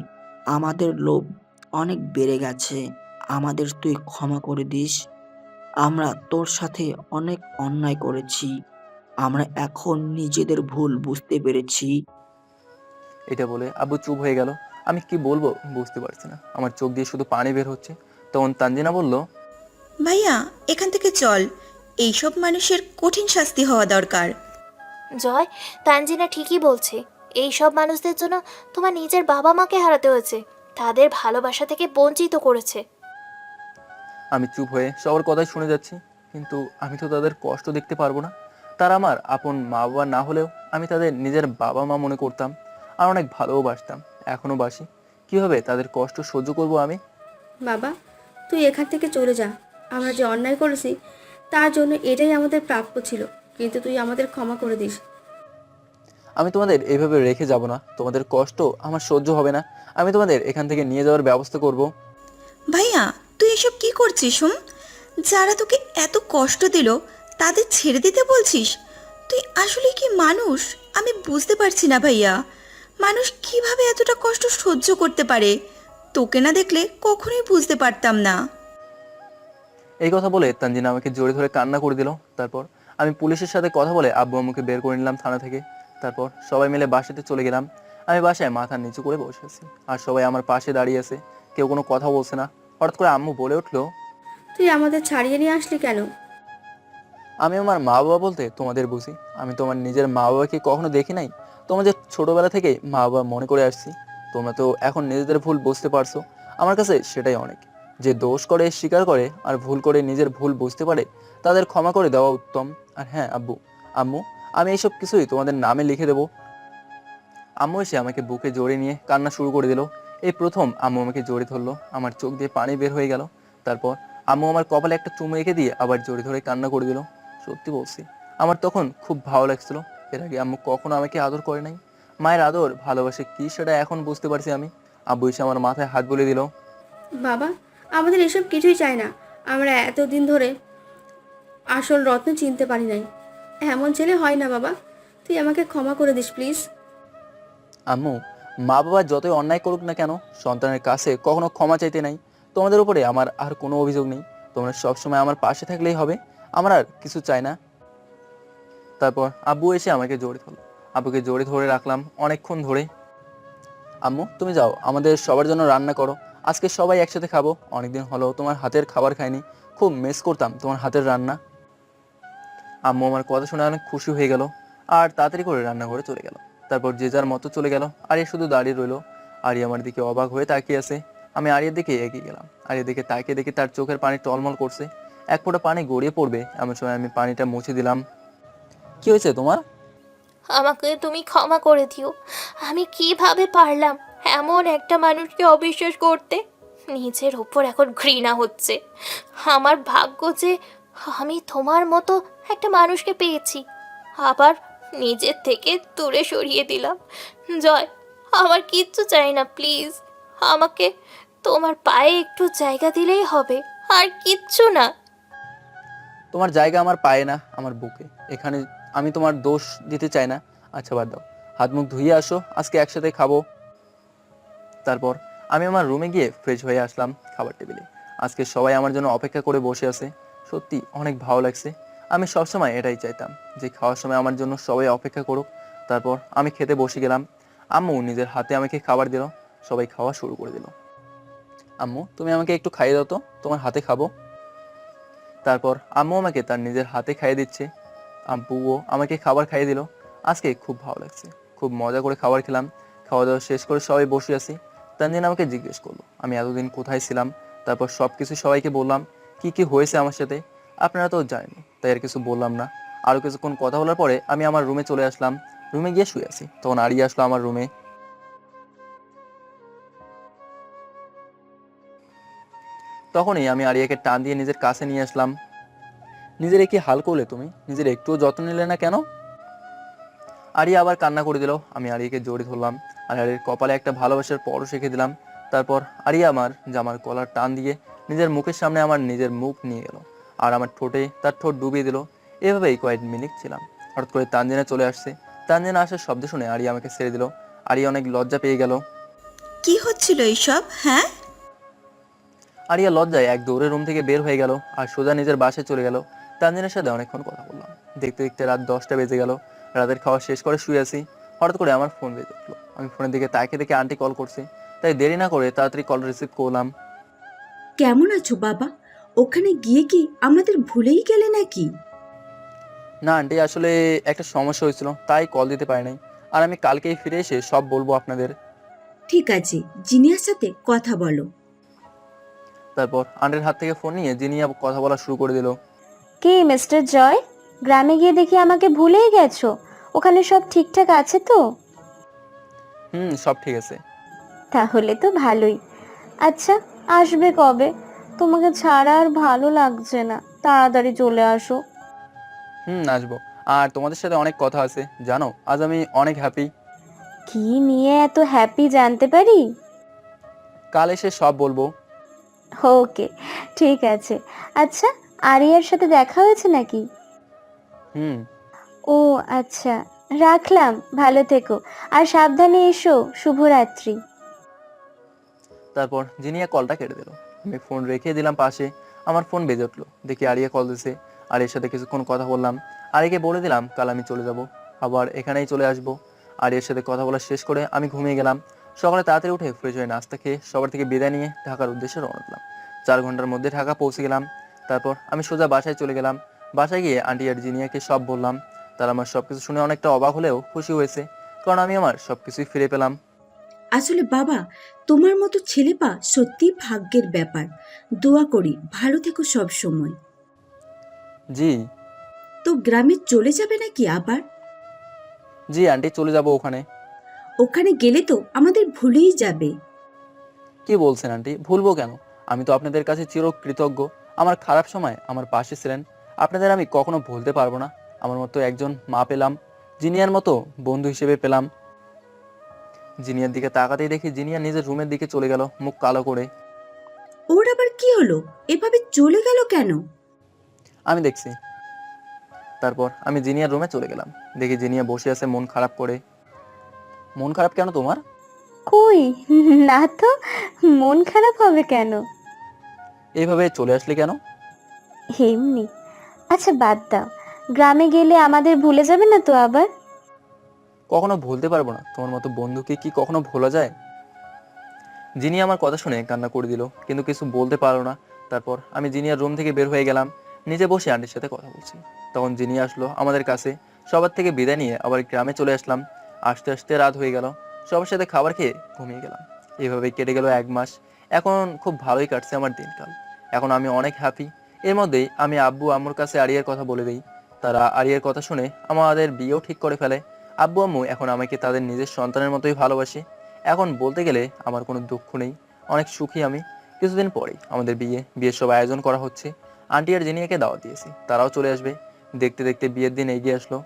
আমাদের লোভ অনেক বেড়ে গেছে, আমাদের তুই ক্ষমা করে দিস। আমরা তোর সাথে অনেক অন্যায় করেছি, আমরা এখন নিজেদের ভুল বুঝতে পেরেছি। এটা বলে আব্বু চুপ হয়ে গেল। আমি কি বলবো বুঝতে পারছি না, আমার চোখ দিয়ে শুধু পানি বের হচ্ছে। তখন তানজিনা বলল, ভাইয়া এখান থেকে চল, এইসব মানুষের কঠিন শাস্তি হওয়া দরকার। জয়, তানজিনা ঠিকই বলছে। এই সব মানুষদের জন্য তোমার নিজের বাবা মাকে হারাতে হয়েছে, তাদের ভালোবাসা থেকে বঞ্চিত করেছে। আমি চুপ হয়ে সবার কথাই শুনে যাচ্ছি, কিন্তু আমি তো তাদের কষ্ট দেখতে পারবো না। তারা আমার আপন মা বাবা না হলেও আমি তাদের নিজের বাবা মা মনে করতাম, আর অনেক ভালোবাসতাম, এখনো বাসি। কিভাবে তাদের কষ্ট সহ্য করব আমি? বাবা, তুই এখান থেকে চলে যা। আমরা যে অন্যায় করেছি তার জন্য এটাই আমাদের প্রাপ্য ছিল, কিন্তু তুই আমাদের ক্ষমা করে দিস। আমি তোমাদের এইভাবে রেখে যাব না, তোমাদের কষ্ট আমার সহ্য হবে না। আমি তোমাদের এখান থেকে নিয়ে যাওয়ার ব্যবস্থা করব। ভাইয়া তুই এসব কি করছিস? যারা তোকে এত কষ্ট দিল তাদের ছেড়ে দিতে বলছিস? তুই আসলে কি মানুষ? আমি বুঝতে পারছি না ভাইয়া, মানুষ কিভাবে এতটা কষ্ট সহ্য করতে পারে। তোকে না দেখলে কখনোই বুঝতে পারতাম না। এই কথা বলে তানজিনা আমাকে জড়িয়ে ধরে কান্না করে দিল। তারপর আমি পুলিশের সাথে কথা বলে আব্বু আম্মুকে বের করে নিলাম থানা থেকে। তারপর সবাই মিলে বাসাতে চলে গেলাম। আমি বাসায় মাথা নিচু করে বসে আছি, আর সবাই আমার পাশে দাঁড়িয়ে আছে, কেউ কোনো কথা বলছে না। হঠাৎ করে আম্মু বলে উঠলো, তুই আমাদের ছাড়িয়ে নিয়ে আসলি কেন? আমি আমার মা বাবা বলতে তোমাদের বুঝি। আমি তোমার নিজের মা বাবাকে কখনো দেখি নাই, তোমাদের ছোটবেলা থেকে মা বাবা মনে করে আসছি। তোমরা তো এখন নিজেদের ভুল বুঝতে পারছো, আমার কাছে সেটাই অনেক। যে দোষ করে স্বীকার করে আর ভুল করে নিজের ভুল বুঝতে পারে, তাদের ক্ষমা করে দেওয়া উত্তম। আর হ্যাঁ আব্বু আম্মু, আমি এইসব কিছুই তোমাদের নামে লিখে দেবো। আম্মু এসে আমাকে বুকে জড়িয়ে নিয়ে কান্না শুরু করে দিল। এই প্রথম আম্মু আমাকে জড়িয়ে ধরলো, আমার চোখ দিয়ে পানি বের হয়ে গেল। তারপর আম্মু আমার কপালে একটা চুমু রেখে দিয়ে আবার জড়িয়ে ধরে কান্না করে দিল। সত্যি বলছি, আমার তখন খুব ভালো লাগছিল। এর আগে আম্মু কখনো আমাকে আদর করে নাই। মায়ের আদর ভালোবাসে কি সেটা এখন বুঝতে পারছি আমি। আব্বু এসে আমার মাথায় হাত বুলিয়ে দিল। বাবা, আমাদের এসব কিছুই চাই না। আমরা এতদিন ধরে আসল রত্ন চিনতে পারি নাই। এমন ছেলে হয় না বাবা, তুই আমাকে ক্ষমা করে দিস প্লিজ। আম্মু, মা বাবা যতই অন্যায় করুক না কেন, সন্তানের কাছে কখনো ক্ষমা চাইতে নাই। তোমাদের উপরে আমার আর কোনো অভিযোগ নেই, তোমরা সবসময় আমার পাশে থাকলেই হবে, আমার আর কিছু চাই না। তারপর আব্বু এসে আমাকে জড়িয়ে ধরলো। আব্বুকে জড়িয়ে ধরে রাখলাম অনেকক্ষণ ধরে। আম্মু তুমি যাও, আমাদের সবার জন্য রান্না করো, আজকে সবাই একসাথে খাবো। অনেকদিন হলো তোমার হাতের খাবার খাইনি, খুব মিস করতাম তোমার হাতের রান্না। আম্মু আমার কথা শুনে অনেক খুশি হয়ে গেল, আর তাড়াতাড়ি করে রান্নাঘরে চলে গেল। তারপর যে যার মতো চলে গেল, আরিয়া শুধু দাঁড়িয়ে রইলো। আরিয়া আমার দিকে অবাক হয়ে তাকিয়ে আছে। আমি আরিয়ার দিকে এগিয়ে গেলাম। আরিয়ার দিকে তাকিয়ে দেখি তার চোখের পানি টলমল করছে, এক ফোঁটা পানি গড়িয়ে পড়বে এমন সময় আমি পানিটা মুছে দিলাম। কি হয়েছে তোমার? আমাকে তুমি ক্ষমা করে দিও। আমি কিভাবে পারলাম এমন একটা মানুষকে অবিশ্বাস করতে? নিজের ওপর এখন ঘৃণা হচ্ছে। আমার ভাগ্য যে আমি তোমার মতো একটা মানুষকে পেয়েছি, আবার নিজের থেকে দূরে সরিয়ে দিলাম। জয়, আমার কিচ্ছু চাই না, প্লিজ আমাকে তোমার পায়ে একটু জায়গা দিলেই হবে, আর কিচ্ছু না। তোমার জায়গা আমার পায়ে না, আমার বুকে। এখানে আমি তোমার দোষ দিতে চাই না। আচ্ছা বাদ দাও, হাত মুখ ধুয়ে আসো, আজকে একসাথে খাবো। তারপর আমি আমার রুমে গিয়ে ফ্রেশ হয়ে আসলাম খাবার টেবিলে। আজকে সবাই আমার জন্য অপেক্ষা করে বসে আছে, সত্যি অনেক ভালো লাগছে। আমি সবসময় এটাই চাইতাম যে খাওয়ার সময় আমার জন্য সবাই অপেক্ষা করুক। তারপর আমি খেতে বসে গেলাম। আম্মু নিজের হাতে আমাকে খাবার দিল। সবাই খাওয়া শুরু করে দিল। আম্মু, তুমি আমাকে একটু খাইয়ে দাও তো, তোমার হাতে খাবো। তারপর আম্মু আমাকে তার নিজের হাতে খাইয়ে দিচ্ছে। আব্বুও আমাকে খাবার খাইয়ে দিল। আজকে খুব ভালো লাগছে, খুব মজা করে খাবার খেলাম। খাওয়া দাওয়া শেষ করে সবাই বসে আছি। তানজিন আমাকে জিজ্ঞেস করলো আমি এতদিন কোথায় ছিলাম। তারপর সব কিছু সবাইকে বললাম, কি কি হয়েছে আমার সাথে। আপনারা তো জানেন, তাই আর কিছু বললাম না। আরও কিছুক্ষণ কথা বলার পরে আমি আমার রুমে চলে আসলাম। রুমে গিয়ে শুয়ে আছি, তখন আরিয়া আসলো আমার রুমে। তখনই আমি আরিয়াকে টান দিয়ে নিজের কাছে নিয়ে আসলাম। নিজের কি হাল করলে তুমি, নিজের একটুও যত্ন নিলে না কেন? আরিয়া আবার কান্না করে দিল। আমি আরিয়াকে জড়িয়ে ধরলাম আর আরিয়ার কপালে একটা ভালোবাসার পরশ রেখে দিলাম। তারপর আরিয়া আমার জামার কলার টান দিয়ে নিজের মুখের সামনে আমার নিজের মুখ নিয়ে গেল আর আমার ঠোঁটে তার ঠোঁট ডুবিয়ে দিল। এভাবেই কয়েক মিনিট ছিলাম। হঠাৎ করে তানজিনা চলে আসছে। তানজিনা আসার শব্দ শুনে আরিয়া আমাকে ছেড়ে দিল। আরিয়া অনেক লজ্জা পেয়ে গেল। কি হচ্ছিল এইসব, হ্যাঁ? আরিয়া লজ্জায় এক দৌড়ে রুম থেকে বের হয়ে গেল আর সোজা নিজের বাসায় চলে গেল। তানজিনের সাথে অনেকক্ষণ কথা বললাম। দেখতে দেখতে রাত 10টা বেজে গেল। রাতের খাওয়া শেষ করে শুয়ে আছি। হঠাৎ করে আমার ফোন বেজে উঠলো। আমি ফোনের দিকে তাকিয়ে দেখে আন্টি কল করছে। তাই দেরি না করে তাড়াতাড়ি কল রিসিভ করলাম। কেমন আছো বাবা? ওখানে গিয়ে কি আমাদের ভুলেই গেলে নাকি? না আন্টি, আসলে একটা সমস্যা হয়েছিল, তাই কল দিতে পারি নাই। আর আমি কালকেই ফিরে এসে সব বলবো আপনাদের। ঠিক আছে, জিনিয়ার সাথে কথা বলো। তারপর আন্টির হাত থেকে ফোন নিয়ে জিনিয়া কথা বলা শুরু করে দিল। কে মিস্টার জয়? গ্রামে গিয়ে দেখি আমাকে ভুলেই গেছো। ওখানে সব ঠিকঠাক আছে তো? সব ঠিক আছে। তাহলে তো ভালোই। আচ্ছা, আসবে কবে? তোমাকে ছাড়া আর ভালো লাগছে না, তাড়াতাড়ি চলে আসো। আসবো। আর তোমাদের সাথে অনেক কথা আছে জানো, আজ আমি অনেক হ্যাপি। কি নিয়ে এত হ্যাপি জানতে পারি? কাল এসে সব বলবো। ওকে, ঠিক আছে। আচ্ছা, আরিয়ার সাথে দেখা হয়েছে নাকি? হুম। ও আচ্ছা, রাখলাম। ভালো থেকো আর সাবধানে এসো। শুভরাত্রি। তারপর জিনিয়া কলটা কেটে দিল। আমি ফোন রেখে দিলাম পাশে। আমার ফোন বেজে উঠলো, দেখি আরিয়া কল দিছে। আরিয়ার সাথে কিছুক্ষণ কথা বললাম। আরিয়াকে বলে দিলাম কাল আমি চলে যাব, আবার এখানেই চলে আসব। আরিয়ার সাথে কথা বলা শেষ করে আমি ঘুমিয়ে গেলাম। সকালে তাড়াতাড়ি উঠে ফ্রেশ হয়ে নাস্তা খেয়ে সবার থেকে বিদায় নিয়ে ঢাকার উদ্দেশ্যে রওনা দিলাম। 4 ঘন্টার মধ্যে ঢাকা পৌঁছে গেলাম। তারপর আমি সোজা বাসায় চলে গেলাম। বাসায় গিয়ে আন্টি আর জিনিয়াকে সব বললাম। তারা আমার সবকিছু শুনে অনেকটা অবাক হলেও খুশি হয়েছে, কারণ আমি আমার সবকিছুই ফিরে পেলাম। আসলে বাবা, তোমার মতো ছেলে পা সত্যি ভাগ্যের ব্যাপার। দোয়া করি ভালো থেকো সব সময়। জি। তো গ্রামে চলে যাবে নাকি আবার? জি আন্টি, চলে যাব ওখানে। ওখানে গেলে তো আমাদের ভুলেই যাবে। কি বলছেন আন্টি, ভুলবো কেন? আমি তো আপনাদের কাছে চিরকৃতজ্ঞ। আমার খারাপ সময় আমার পাশে ছিলেন, আপনাদের আমি কখনো ভুলতে পারবো না। আমার মতো একজন মা পেলাম, জিনিয়ার মতো বন্ধু হিসেবে পেলাম। জিনিয়ার দিকে তাকাতেই দেখি জিনিয়া নিজের রুমের দিকে চলে গেল মুখ কালো করে। ওর আবার কি হলো? এভাবে চলে গেল কেন? আমি দেখছি। তারপর আমি জিনিয়ার রুমে চলে গেলাম। দেখি জিনিয়া বসে আছে মন খারাপ করে। মন খারাপ কেন তোমার? কই, না তো। মন খারাপ হবে কেন? এইভাবে চলে আসলে কেন? এমনি। আচ্ছা বাদ দাও, গ্রামে গেলে আমাদের ভুলে যাবে না তো আবার? কখনো ভুলতে পারবো না, তোমার মতো বন্ধুকে কি কখনো ভোলা যায়? জিনি আমার কথা শুনে কান্না করে দিল, কিন্তু কিছু বলতে পারলো না। তারপর আমি জিনিয়ার রুম থেকে বের হয়ে গেলাম। নিচে বসে আন্টির সাথে কথা বলছি, তখন জিনি আসলো আমাদের কাছে। সবার থেকে বিদায় নিয়ে আবার গ্রামে চলে আসলাম। আস্তে আস্তে রাত হয়ে গেল। সবার সাথে খাবার খেয়ে ঘুমিয়ে গেলাম। এভাবেই কেটে গেল 1 মাস। এখন খুব ভালোই কাটছে আমার দিনকাল। এখন আমি অনেক হ্যাপি। এর মধ্যেই আমি আব্বু আম্মুর কাছে আরিয়ার কথা বলে দিই। তারা আরিয়ার কথা শুনে আমাদের বিয়েও ঠিক করে ফেলে। আব্বু আম্মু এখন আমাকে তাদের নিজের সন্তানের মতোই ভালোবাসে। এখন বলতে গেলে আমার কোনো দুঃখ নেই, অনেক সুখী আমি। কিছুদিন পরেই আমাদের বিয়ের সব আয়োজন করা হচ্ছে। আন্টি আর জিনিয়াকে দাওয়াত দিয়েছি, তারাও চলে আসবে। দেখতে দেখতে বিয়ের দিন এগিয়ে আসলো।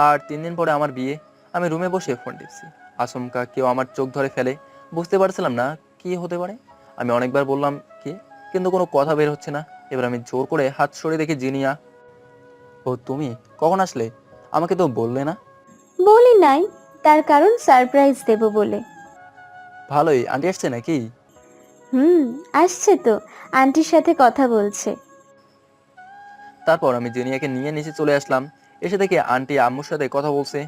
আর 3 দিন পরে আমার বিয়ে। আমি রুমে বসে ফোন টিপছি। আচমকা কেউ আমার চোখ ধরে ফেলে। বুঝতে পারছিলাম না কি হতে পারে। আমি অনেকবার বললাম কি, কিন্তু কোনো কথা বের হচ্ছে না। এবার আমি জোর করে হাত সরিয়ে দেখি জিনিয়া। ও তুমি কখন আসলে? আমাকে তো বললে না। বলি নাই, তার কারণ সারপ্রাইজ দেব বলে। ভালোই, আন্টি আসছে নাকি? আসছে তো, আন্টির সাথে কথা বলছে। তারপর আমি জিনিয়াকে নিয়ে নিচে চলে আসলাম। এসে দেখি আন্টি আম্মুর সাথে কথা বলছে।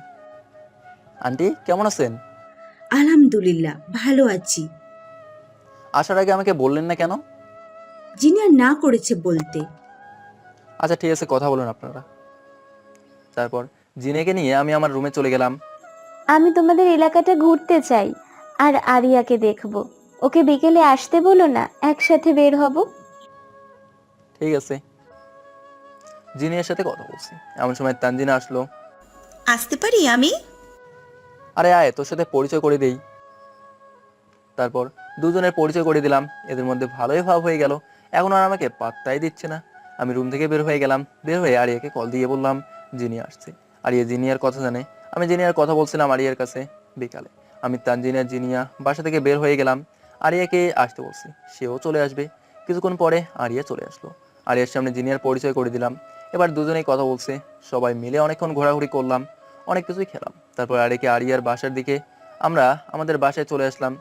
আন্টি কেমন আছেন? আলহামদুলিল্লাহ ভালো আছি। আসার আগে আমাকে বললেন না কেন? জিনিয়া না করেছে বলতে। আচ্ছা ঠিক আছে, কথা বলুন আপনারা। তারপর জিনেকে নিয়ে আমি আমার রুমে চলে গেলাম। আমি তোমাদের এলাকাটা ঘুরতে চাই আর আরিয়াকে দেখব। ওকে বিকেলে আসতে বলো না, একসাথে বের হব। ঠিক আছে। জিনিয়ার সাথে কথা বলছি, এমন সময় তানজিনা আসলো। আসতে পারি আমি? আরে আয়, তোর সাথে পরিচয় করে দেই। তারপর দুজনের পরিচয় করে দিলাম। এদের মধ্যে ভালোই ভাব হয়ে গেল। এখন আর আমাকে পাত্তাই দিচ্ছে না। আমি রুম থেকে বের হয়ে গেলাম। বের হয়ে আরিয়াকে কল দিয়ে বললাম জিনিয়া আসছে। আরিয়া জিনিয়ার কথা জানে। আমি জিনিয়ার কথা বলছিলাম আরিয়ার কাছে। বিকালে আমি তানজিনা জিনিয়া বাসা থেকে বের হয়ে গেলাম। আরিয়াকে আসতে বলছি, সেও চলে আসবে। কিছুক্ষণ পরে আরিয়া চলে আসলো। আরিয়ার সামনে জিনিয়ার পরিচয় করে দিলাম। এবার দুজনেই কথা বলছে। সবাই মিলে অনেকক্ষণ ঘোরাঘুরি করলাম, অনেক কিছুই খেলাম। তারপর আরিয়াকে আরিয়ার বাসার দিকে আমরা আমাদের বাসায় চলে আসলাম।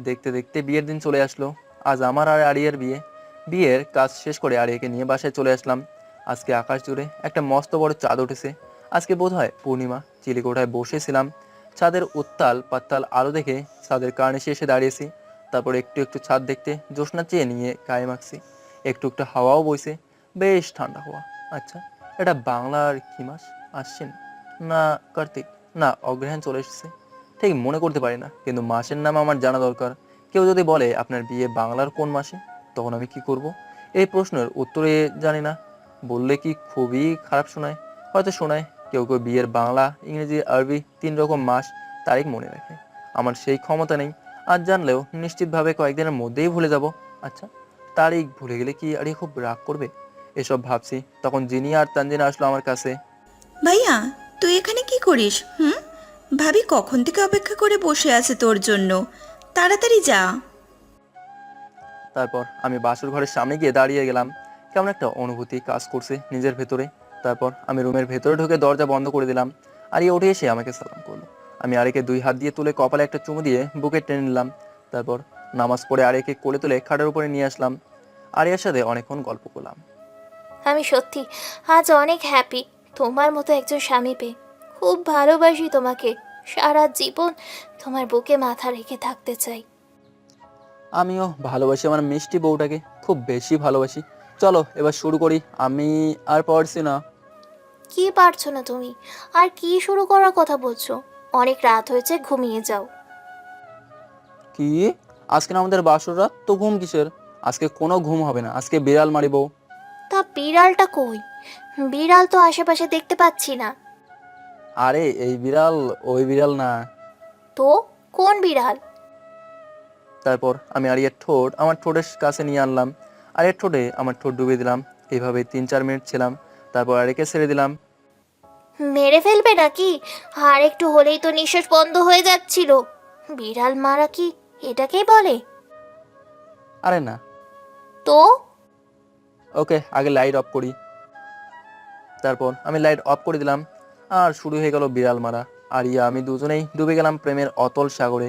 দেখতে দেখতে বিয়ের দিন চলে আসলো। আজ আমার আর আরিয়ার বিয়ে। বিয়ের কাজ শেষ করে আরিয়াকে নিয়ে বাসায় চলে আসলাম। আজকে আকাশ জুড়ে একটা মস্ত বড় চাঁদ উঠেছে। আজকে বোধহয় পূর্ণিমা। চিলেকোঠায় বসেছিলাম। ছাদের উত্তাল পাত্তাল আলো দেখে ছাদের কার্নিশে এসে দাঁড়িয়েছি। তারপর একটু একটু ছাদ দেখতে জ্যোৎস্না চেয়ে নিয়ে গায়ে মাখছি। একটু একটু হাওয়াও বইছে, বেশ ঠান্ডা হাওয়া। আচ্ছা, এটা বাংলার কি মাস? আশ্বিন না কার্তিক না অগ্রহায়ণ চলে এসেছে, ঠিক মনে করতে পারি না। কিন্তু মাসের নাম আমার জানা দরকার। কেউ যদি বলে আপনার বিয়ে বাংলার কোন মাসে, তখন আমি কি করব? এই প্রশ্নের উত্তরে জানি না। বললে কি খুবই খারাপ শোনায়? হয়তো শোনায়। কেউ কেউ বিয়ের বাংলা, ইংরেজি, আরবি 3 রকম মাস তারিখ মনে রাখে। আমার সেই ক্ষমতা নেই। আজ জানলেও নিশ্চিতভাবে কয়েকদিনের মধ্যেই ভুলে যাব। আচ্ছা, তারিখ ভুলে গেলে কি আরে খুব রাগ করবে? এসব ভাবছি, তখন জিনিয়া আর তানজিনা আসলো আমার কাছে। ভাইয়া, তুই এখানে কি করিস? ভাবি কখন থেকে অপেক্ষা করে বসে আছে তোর জন্য। তাড়াতাড়ি যা। তারপর আমি বাসর ঘরের সামনে গিয়ে দাঁড়িয়ে গেলাম। কেমন একটা অনুভূতি কাজ করছে নিজের ভেতরে। তারপর আমি রুমের ভেতরে ঢুকে দরজা বন্ধ করে দিলাম। আরিয়া উঠে এসে আমাকে সালাম করলো। আমি আরিয়াকে 2 হাত দিয়ে তুলে কপালে একটা চুমু দিয়ে বুকে টেনে নিলাম। তারপর নামাজ পড়ে আরিয়াকে কোলে তুলে খাটের উপরে নিয়ে আসলাম। আরিয়ার সাথে অনেকক্ষণ গল্প করলাম। আমি সত্যি আজ অনেক হ্যাপি তোমার মতো একজন স্বামী পেয়ে। খুব ভালোবাসি তোমাকে, সারা জীবন তোমার বুকে মাথা রেখে থাকতে চাই। আমিও ভালোবাসি আমার মিষ্টি বউটাকে, খুব বেশি ভালোবাসি। চলো এবার শুরু করি। আমি আর পারছি না। কি পারছো না তুমি? আর কি শুরু করার কথা বলছো? অনেক রাত হয়েছে, ঘুমিয়ে যাও। কি? আজকে না আমাদের বাসর রাত, তো ঘুম কিসের? আজকে কোনো ঘুম হবে না, আজকে বিড়াল মারিব। তা বিড়ালটা কই? বিড়াল তো আশেপাশে দেখতে পাচ্ছি না। আরে এই বিড়াল ওই বিড়াল না। তো কোন বিড়াল? তারপর আমি আরিয়ার ঠোঁট আমার ঠোঁটের কাছে নিয়ে আনলাম। আরিয়ার ঠোঁটে আমার ঠোঁট ডুবিয়ে দিলাম। এইভাবে 3-4 মিনিট ছিলাম। তারপর আরিয়াকে ছেড়ে দিলাম। মেরে ফেলবে নাকি? আর একটু হলেই তো নিঃশ্বাস বন্ধ হয়ে যাচ্ছিল। বিড়াল মারা কি এটাকেই বলে? আরে না। তো ওকে, আগে লাইট অফ করি। তারপর আমি লাইট অফ করে দিলাম। আর শুরু হয়ে গেল বিড়াল মারা। আরিয়া আমি দুজনেই ডুবে গেলাম প্রেমের অতল সাগরে।